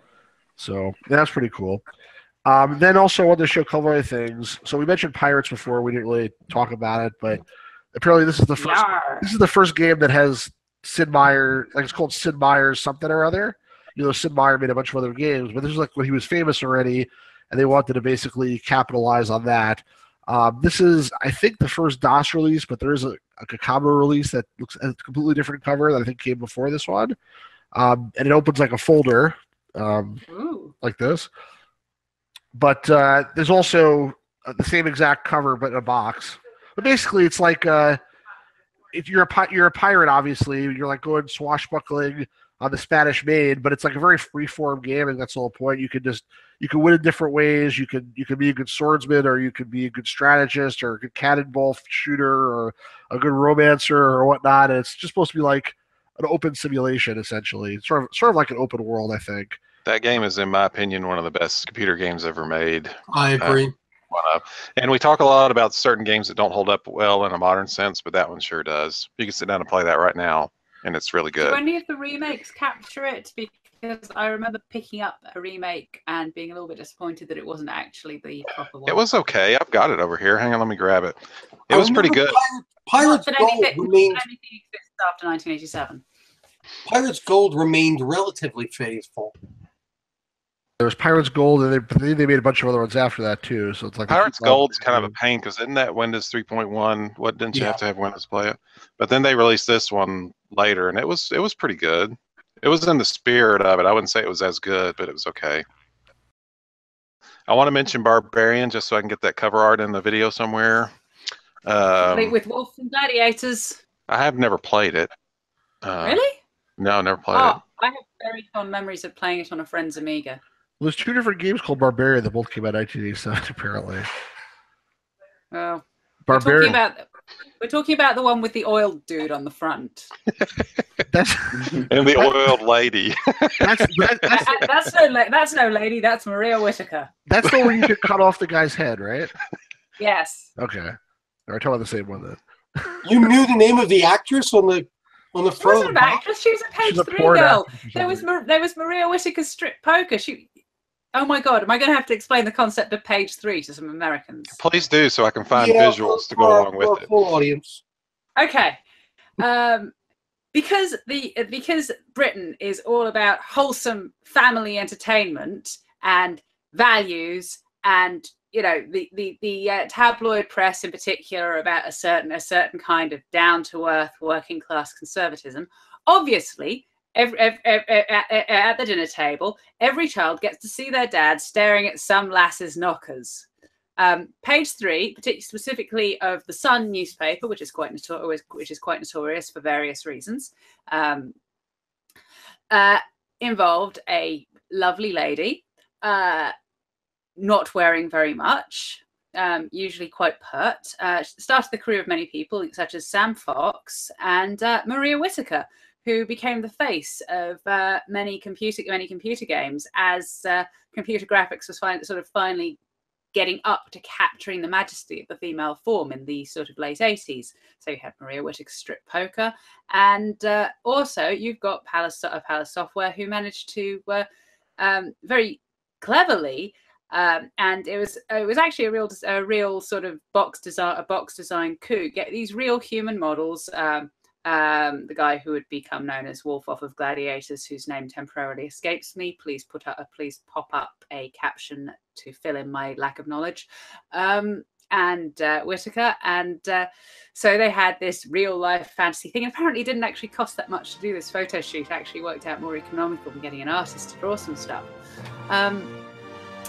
Speaker 5: So that's pretty cool. Then also I wanted to show a couple other things. So we mentioned Pirates before. We didn't really talk about it, but apparently this is the first. This is the first game that has Sid Meier. Like, it's called Sid Meier's something or other. Sid Meier made a bunch of other games, but this is like when he was famous already, and they wanted to basically capitalize on that. This is, I think, the first DOS release, but there is a Commodore release that looks at a completely different cover that I think came before this one. And it opens like a folder, like this. But there's also the same exact cover, but in a box. But basically, it's like if you're a pirate, obviously, you're like going swashbuckling on the Spanish Main, but it's like a very free-form game, and that's the whole point. You can win in different ways. You can be a good swordsman, or you can be a good strategist, or a good cannonball shooter, or a good romancer, or whatnot. And it's just supposed to be like an open simulation, essentially. It's sort of like an open world, I think.
Speaker 2: That game is, in my opinion, one of the best computer games ever made.
Speaker 7: I agree.
Speaker 2: And we talk a lot about certain games that don't hold up well in a modern sense, but that one sure does. You can sit down and play that right now, and it's really good.
Speaker 1: Do any of the remakes capture it? Because I remember picking up a remake and being a little bit disappointed that it wasn't actually the proper one.
Speaker 2: It was okay. I've got it over here. Hang on, let me grab it. It was pretty good.
Speaker 7: Pirates Gold remained
Speaker 1: after 1987.
Speaker 7: Pirates Gold remained relatively faithful.
Speaker 5: There was Pirates Gold, and they made a bunch of other ones after that too. So it's like
Speaker 2: Pirates Gold's kind of a pain, because isn't that Windows 3.1? What didn't you have to have Windows play it? But then they released this one later, and it was pretty good. It was in the spirit of it. I wouldn't say it was as good, but it was okay. I want to mention Barbarian just so I can get that cover art in the video somewhere.
Speaker 1: With Wolves and Gladiators.
Speaker 2: I have never played it.
Speaker 1: Really?
Speaker 2: No, never played it.
Speaker 1: I have very fond memories of playing it on a friend's Amiga.
Speaker 5: Well, there's 2 different games called Barbarian that both came out in 1987, apparently.
Speaker 1: Well,
Speaker 5: Barbarian.
Speaker 1: We're talking about the one with the oiled dude on the front.
Speaker 2: And the oiled lady.
Speaker 1: That's no lady. That's Maria Whittaker.
Speaker 5: That's the one you could cut off the guy's head, right?
Speaker 1: Yes.
Speaker 5: Okay. We're talking about the same one then.
Speaker 7: You knew the name of the actress on the front.
Speaker 1: She wasn't an actress. She was a page 3 girl. There was Maria Whittaker's strip poker. Oh my God, am I going to have to explain the concept of page 3 to some Americans?
Speaker 2: Please do, so I can find visuals to go along with it.
Speaker 7: Full audience.
Speaker 1: Okay. Because Britain is all about wholesome family entertainment and values, and the tabloid press in particular about a certain kind of down to earth working class conservatism. Obviously, at the dinner table, every child gets to see their dad staring at some lass's knockers. Page 3, particularly specifically of the Sun newspaper, which is quite notorious for various reasons, involved a lovely lady, not wearing very much, usually quite pert. Started the career of many people, such as Sam Fox and Maria Whittaker, who became the face of many computer games as computer graphics was finally getting up to capturing the majesty of the female form in the sort of late 80s. So you had Maria Whittaker's Strip Poker, and also you've got Palace Software, who managed to very cleverly, and it was actually a real sort of box design coup. Get these real human models. The guy who would become known as Wolf off of Gladiators, whose name temporarily escapes me. Please pop up a caption to fill in my lack of knowledge. And Whittaker, and so they had this real life fantasy thing. And apparently, it didn't actually cost that much to do this photo shoot. It actually worked out more economical than getting an artist to draw some stuff.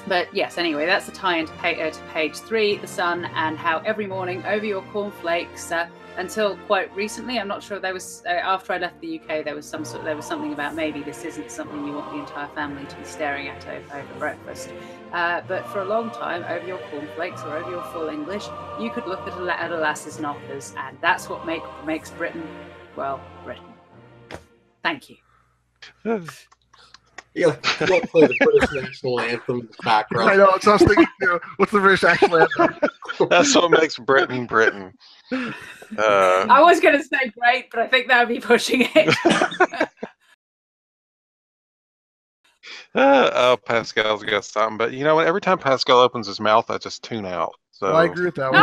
Speaker 1: But yes, anyway, that's the tie into page 3, the Sun, and how every morning over your cornflakes. Until quite recently, I'm not sure. There was after I left the UK, there was something about maybe this isn't something you want the entire family to be staring at over breakfast. But for a long time, over your cornflakes or over your full English, you could look at a lass's knockers, and that's what makes Britain, well, Britain. Thank you.
Speaker 7: Yeah, we'll play the British national anthem in the background.
Speaker 5: I know. So I was thinking, what's the British national anthem?
Speaker 2: That's what makes Britain Britain.
Speaker 1: I was going to say great, but I think that would be pushing it.
Speaker 2: Oh, Pascal's got something, but you know what? Every time Pascal opens his mouth, I just tune out. So
Speaker 5: well, I agree with that one.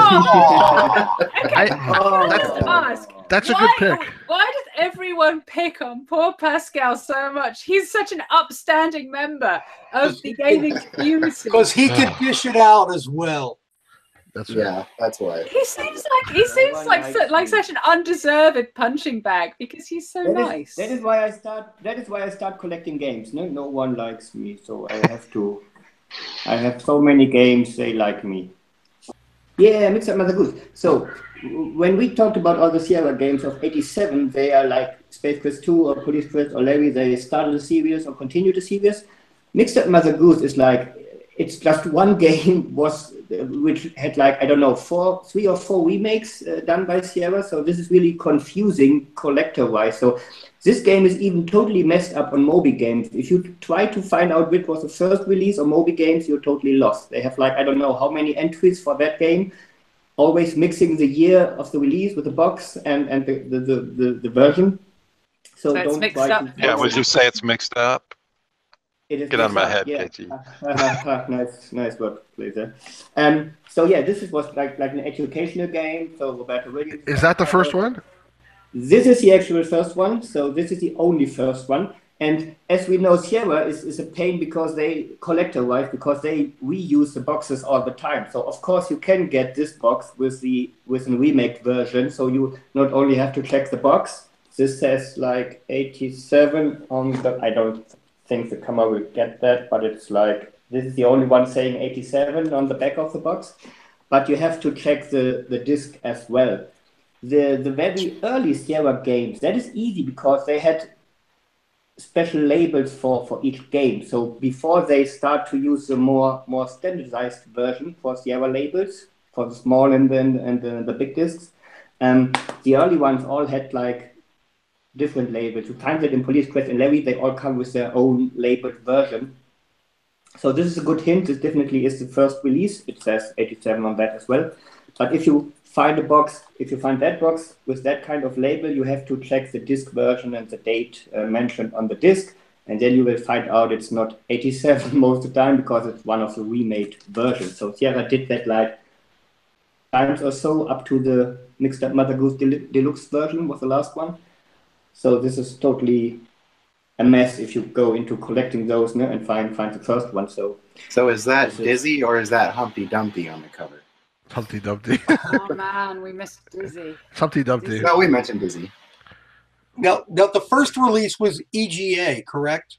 Speaker 5: That's a good pick.
Speaker 1: Why does everyone pick on poor Pascal so much? He's such an upstanding member of the gaming community.
Speaker 7: Because he could dish it out as well.
Speaker 5: That's
Speaker 3: Yeah,
Speaker 5: right.
Speaker 3: that's why.
Speaker 1: He seems like such an undeserved punching bag because he's so nice.
Speaker 6: That is why I start collecting games. No one likes me, so I have so many games. They like me. Yeah, Mixed Up Mother Goose. So when we talked about all the Sierra games of '87, they are like Space Quest 2 or Police Quest or Larry. They started the series or continue the series. Mixed Up Mother Goose is like, it's just one game which had like, I don't know, 3 or 4 remakes done by Sierra. So this is really confusing collector-wise. So this game is even totally messed up on Moby Games. If you try to find out which was the first release on Moby Games, you're totally lost. They have like, I don't know how many entries for that game, always mixing the year of the release with the box and the version. So
Speaker 1: it's
Speaker 6: don't
Speaker 1: mixed
Speaker 6: try
Speaker 1: up.
Speaker 6: to...
Speaker 2: yeah, would you say it's mixed up?
Speaker 6: Get
Speaker 2: out of my head, KG.
Speaker 6: Nice work, Blazer. So yeah, this was like an educational game. So Roberto Williams.
Speaker 5: Is that the first one?
Speaker 6: This is the actual first one. So this is the only first one. And as we know, Sierra is a pain because they collector-wise, because they reuse the boxes all the time. So of course you can get this box with a remake version. So you not only have to check the box. This says like 87 on the. I don't think the camera will get that, but it's like, this is the only one saying 87 on the back of the box, but you have to check the disc as well. The very early Sierra games, that is easy because they had special labels for each game. So before they start to use the more standardized version for Sierra labels, for the small and the big discs, the early ones all had like different labels. You find that in Police Quest and Larry, they all come with their own labeled version. So this is a good hint. This definitely is the first release. It says 87 on that as well. But if you find that box with that kind of label, you have to check the disc version and the date mentioned on the disc. And then you will find out it's not 87 most of the time because it's one of the remade versions. So Sierra did that like times or so up to the Mixed Up Mother Goose Deluxe version was the last one. So this is totally a mess if you go into collecting those and find the first one. So
Speaker 3: is that Dizzy or is that Humpty Dumpty on the cover?
Speaker 5: Humpty Dumpty.
Speaker 1: Oh man, we missed Dizzy.
Speaker 5: Humpty Dumpty.
Speaker 3: No, we mentioned Dizzy.
Speaker 7: Now, the first release was EGA, correct?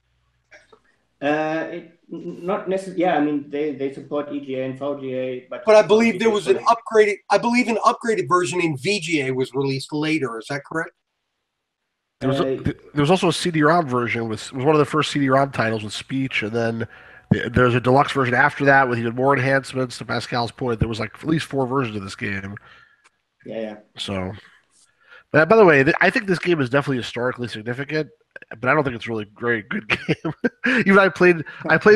Speaker 6: Not necessarily. Yeah, I mean they support EGA and VGA, but
Speaker 7: I believe there was an upgraded. I believe an upgraded version in VGA was released later. Is that correct?
Speaker 5: There was also a CD-ROM version. Was one of the first CD-ROM titles with speech, and then there's a deluxe version after that with even more enhancements. To Pascal's point, there was like at least 4 versions of this game.
Speaker 6: Yeah.
Speaker 5: So, but by the way, I think this game is definitely historically significant, but I don't think it's really a very good game. Even I played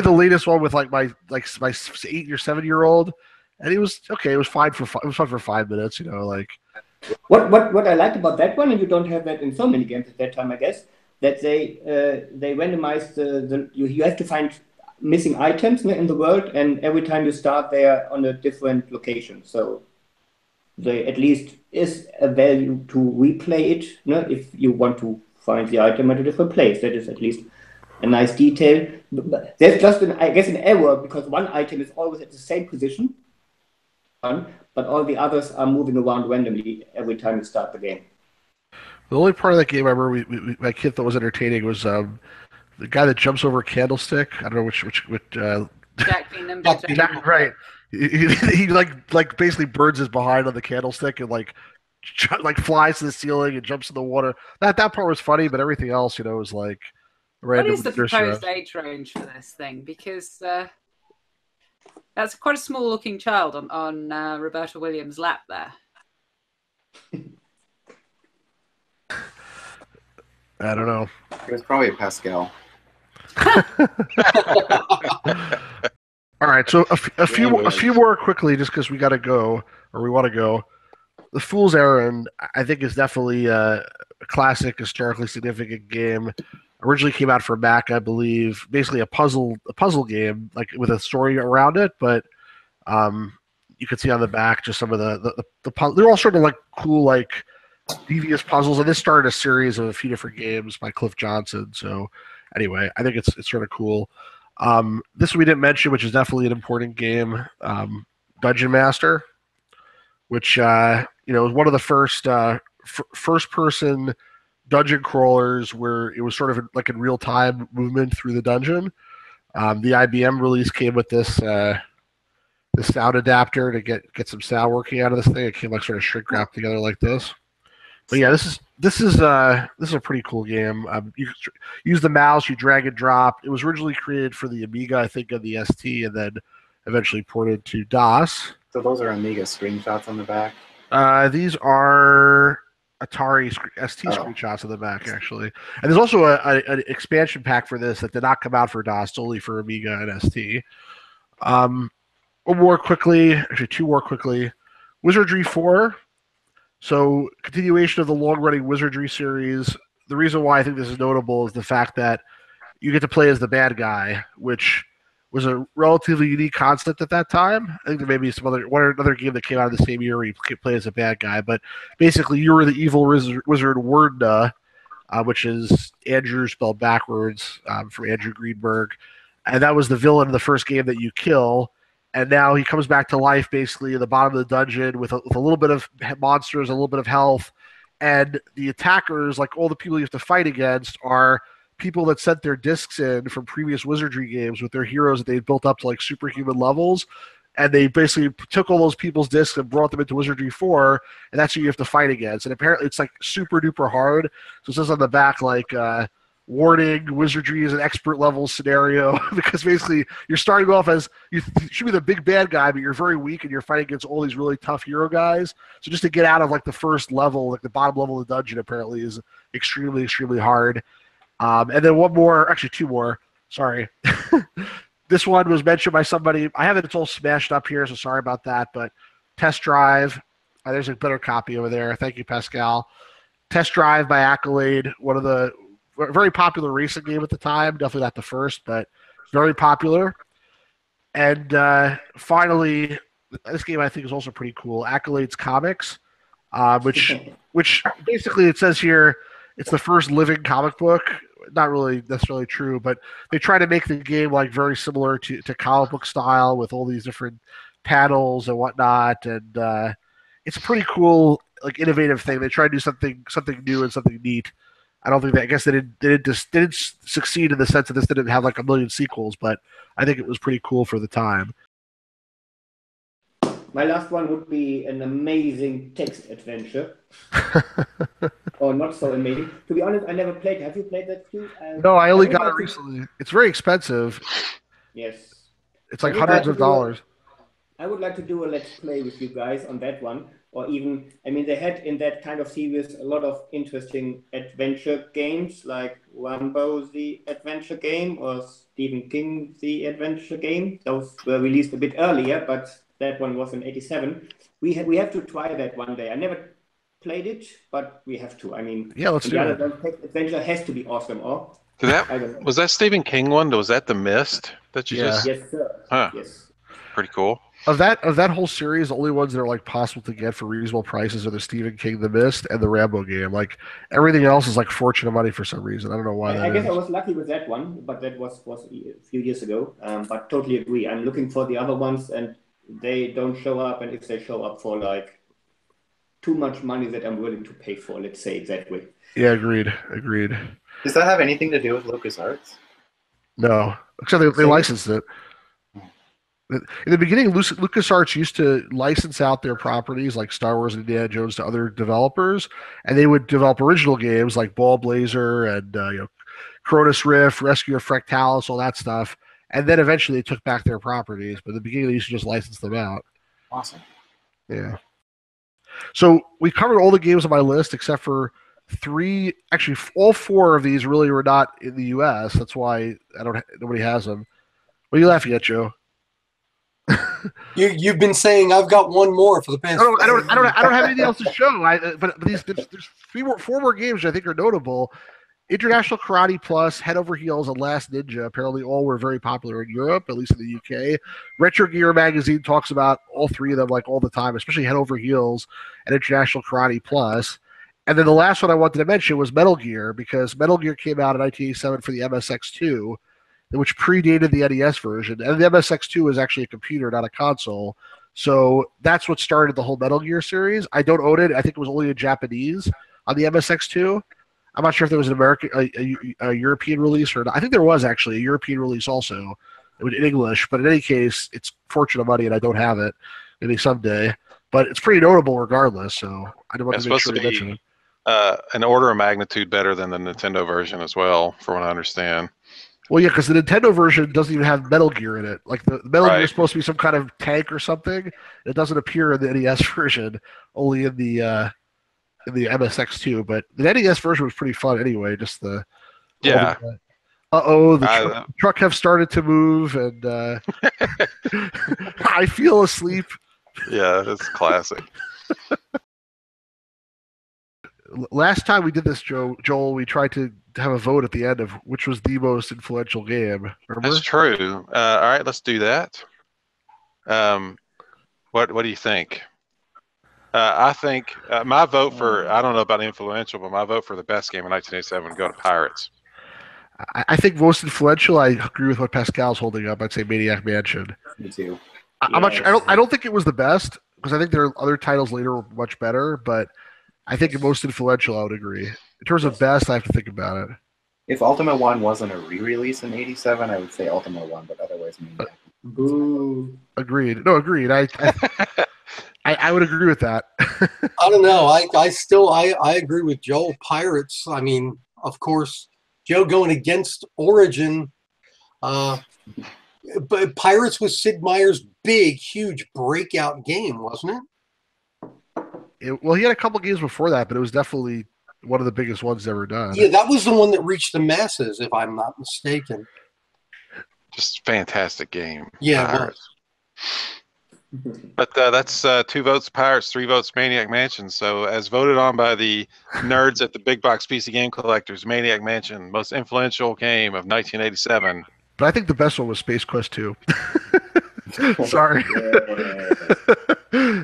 Speaker 5: the latest one with my 8 or 7-year-old, and it was okay. It was fine for 5 minutes.
Speaker 6: What I liked about that one, and you don't have that in so many games at that time, I guess, that they randomized you have to find missing items in the world, and every time you start, they are on a different location. So there at least is a value to replay it, if you want to find the item at a different place. That is at least a nice detail. But there's just an error, because one item is always at the same position, but all the others are moving around randomly every time you start the game.
Speaker 5: The only part of that game I remember my kid thought was entertaining was the guy that jumps over a candlestick. I don't know which
Speaker 1: Jack being Nimble Jack.
Speaker 5: Jack, right. He like basically burns his behind on the candlestick and flies to the ceiling and jumps in the water. That part was funny, but everything else, was like random.
Speaker 1: What is the proposed age range for this thing? Because that's quite a small-looking child on Roberta Williams' lap there.
Speaker 5: I don't know.
Speaker 3: It was probably a Pascal.
Speaker 5: All right, so a few more quickly, just because we got to go, or we want to go. The Fool's Errand, I think, is definitely a classic, historically significant game. Originally came out for Mac, I believe. Basically a puzzle game, like with a story around it. But you can see on the back just some of the they're all sort of like cool, like devious puzzles. And this started a series of a few different games by Cliff Johnson. So anyway, I think it's sort of cool. This we didn't mention, which is definitely an important game, Dungeon Master, which was one of the first first-person dungeon crawlers where it was sort of like in real-time movement through the dungeon. The IBM release came with this sound adapter to get some sound working out of this thing. It came like sort of shrink wrapped together like this. But yeah, this is a pretty cool game. You use the mouse, you drag and drop. It was originally created for the Amiga, I think, and the ST, and then eventually ported to DOS.
Speaker 3: So those are Amiga screenshots on the back?
Speaker 5: These are Atari ST screenshots on the back, actually. And there's also an expansion pack for this that did not come out for DOS, it's only for Amiga and ST. Two more quickly. Wizardry 4. So, continuation of the long-running Wizardry series. The reason why I think this is notable is the fact that you get to play as the bad guy, which was a relatively unique concept at that time. I think there may be another game that came out of the same year where you play as a bad guy, but basically you were the evil wizard Werdna, which is Andrew spelled backwards, from Andrew Greenberg, and that was the villain in the first game that you kill. And now he comes back to life, basically, in the bottom of the dungeon with a little bit of monsters, a little bit of health. And the attackers, like all the people you have to fight against, are people that sent their discs in from previous Wizardry games with their heroes that they built up to like superhuman levels. And they basically took all those people's discs and brought them into Wizardry 4, and that's who you have to fight against. And apparently it's like super duper hard. So it says on the back, like, warning, Wizardry is an expert level scenario, because basically you're starting off as you should be the big bad guy, but you're very weak and you're fighting against all these really tough hero guys. So just to get out of like the first level, like the bottom level of the dungeon, apparently is extremely, extremely hard. And then two more. Sorry. This one was mentioned by somebody. I have it all smashed up here, so sorry about that. But Test Drive. There's a better copy over there. Thank you, Pascal. Test Drive by Accolade, one of the very popular racing game at the time. Definitely not the first, but very popular. And finally, this game I think is also pretty cool. Accolade's Comics, which basically it says here it's the first living comic book. Not really necessarily true, but they try to make the game like very similar to comic book style with all these different panels and whatnot. And it's a pretty cool, like, innovative thing. They try to do something new and something neat I don't think I guess they didn't succeed in the sense that this didn't have like a million sequels, but I think it was pretty cool for the time.
Speaker 6: My last one would be an amazing text adventure. Or not so amazing. To be honest, I never played. Have you played that too?
Speaker 5: No, I only got it recently. It's very expensive.
Speaker 6: Yes.
Speaker 5: It's like hundreds of dollars.
Speaker 6: I would like to do a let's play with you guys on that one. Or even, I mean, they had in that kind of series a lot of interesting adventure games, like Rambo the Adventure Game or Stephen King the Adventure Game. Those were released a bit earlier, but that one was in '87. We have to try that one day. I never played it, but we have to. I mean,
Speaker 5: yeah, let's do it.
Speaker 6: Text adventure has to be awesome. Or
Speaker 2: was that Stephen King one? Was that The Mist that you just?
Speaker 6: Yes, sir.
Speaker 2: Huh.
Speaker 6: Yes.
Speaker 2: Pretty cool.
Speaker 5: Of that whole series, the only ones that are like possible to get for reasonable prices are the Stephen King, The Mist, and the Rambo game. Like everything else is like fortune of money for some reason. I don't know why.
Speaker 6: I guess I was lucky with that one, but that was a few years ago. But totally agree. I'm looking for the other ones, and they don't show up. And if they show up for like too much money that I'm willing to pay for, let's say it that way.
Speaker 5: Yeah, agreed.
Speaker 3: Does that have anything to do with LucasArts?
Speaker 5: No, except they licensed it. In the beginning, LucasArts used to license out their properties like Star Wars and Indiana Jones to other developers, and they would develop original games like Ball Blazer and Cronus Rift, Rescue of Fractalis, all that stuff. And then eventually they took back their properties, but in the beginning they used to just license them out.
Speaker 3: Awesome.
Speaker 5: Yeah. So we covered all the games on my list except for 3. Actually, all 4 of these really were not in the U.S. That's why nobody has them. What are you laughing at, Joe?
Speaker 7: You've been saying I've got one more for the past.
Speaker 5: I don't have anything else to show. But there's 4 more games which I think are notable. International Karate Plus, Head Over Heels, and Last Ninja apparently all were very popular in Europe, at least in the UK. Retro Gear magazine talks about all 3 of them like all the time, especially Head Over Heels and International Karate Plus. And then the last one I wanted to mention was Metal Gear, because Metal Gear came out in 1987 for the MSX2, which predated the NES version. And the MSX2 was actually a computer, not a console. So that's what started the whole Metal Gear series. I don't own it. I think it was only in Japanese on the MSX2. I'm not sure if there was an American, a European release or not. I think there was actually a European release also in English. But in any case, it's fortune of money, and I don't have it. Maybe someday. But it's pretty notable regardless. So I don't want to make sure to mention it.
Speaker 2: An order of magnitude better than the Nintendo version as well, from what I understand.
Speaker 5: Well, yeah, because the Nintendo version doesn't even have Metal Gear in it. Like the Metal Gear is supposed to be some kind of tank or something. It doesn't appear in the NES version, only in the MSX2. But the NES version was pretty fun anyway. Just the the truck have started to move, and I feel asleep.
Speaker 2: Yeah, that's classic.
Speaker 5: Last time we did this, Joel, we tried to have a vote at the end of which was the most influential game. Remember?
Speaker 2: That's true. All right, let's do that. What do you think? I think my vote for, I don't know about influential, but my vote for the best game in 1987 would go to Pirates.
Speaker 5: I think most influential, I agree with what Pascal's holding up. I'd say Maniac Mansion.
Speaker 3: Me too.
Speaker 5: I don't think it was the best, because I think there are other titles later were much better, but I think most influential, I would agree. In terms of best, I have to think about it. If
Speaker 3: Ultima One wasn't a re-release in '87, I would say Ultima One, but otherwise,
Speaker 6: Boo.
Speaker 5: Agreed. No, agreed. I would agree with that.
Speaker 7: I don't know. I agree with Joel. Pirates. I mean, of course, Joe going against Origin. But Pirates was Sid Meier's big, huge breakout game, wasn't it?
Speaker 5: Well, he had a couple games before that, but it was definitely one of the biggest ones ever done.
Speaker 7: Yeah, that was the one that reached the masses, if I'm not mistaken.
Speaker 2: Just fantastic game.
Speaker 7: Yeah.
Speaker 2: But that's 2 votes Pirates, 3 votes Maniac Mansion. So as voted on by the nerds at the Big Box PC Game Collectors, Maniac Mansion, most influential game of 1987.
Speaker 5: But I think the best one was Space Quest 2. Sorry.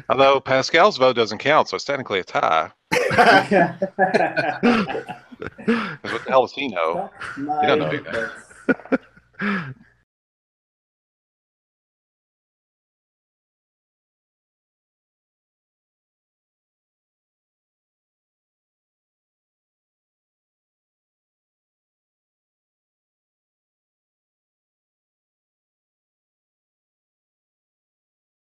Speaker 2: Although Pascal's vote doesn't count, so it's technically a tie. What the hell does he know? He don't know anything.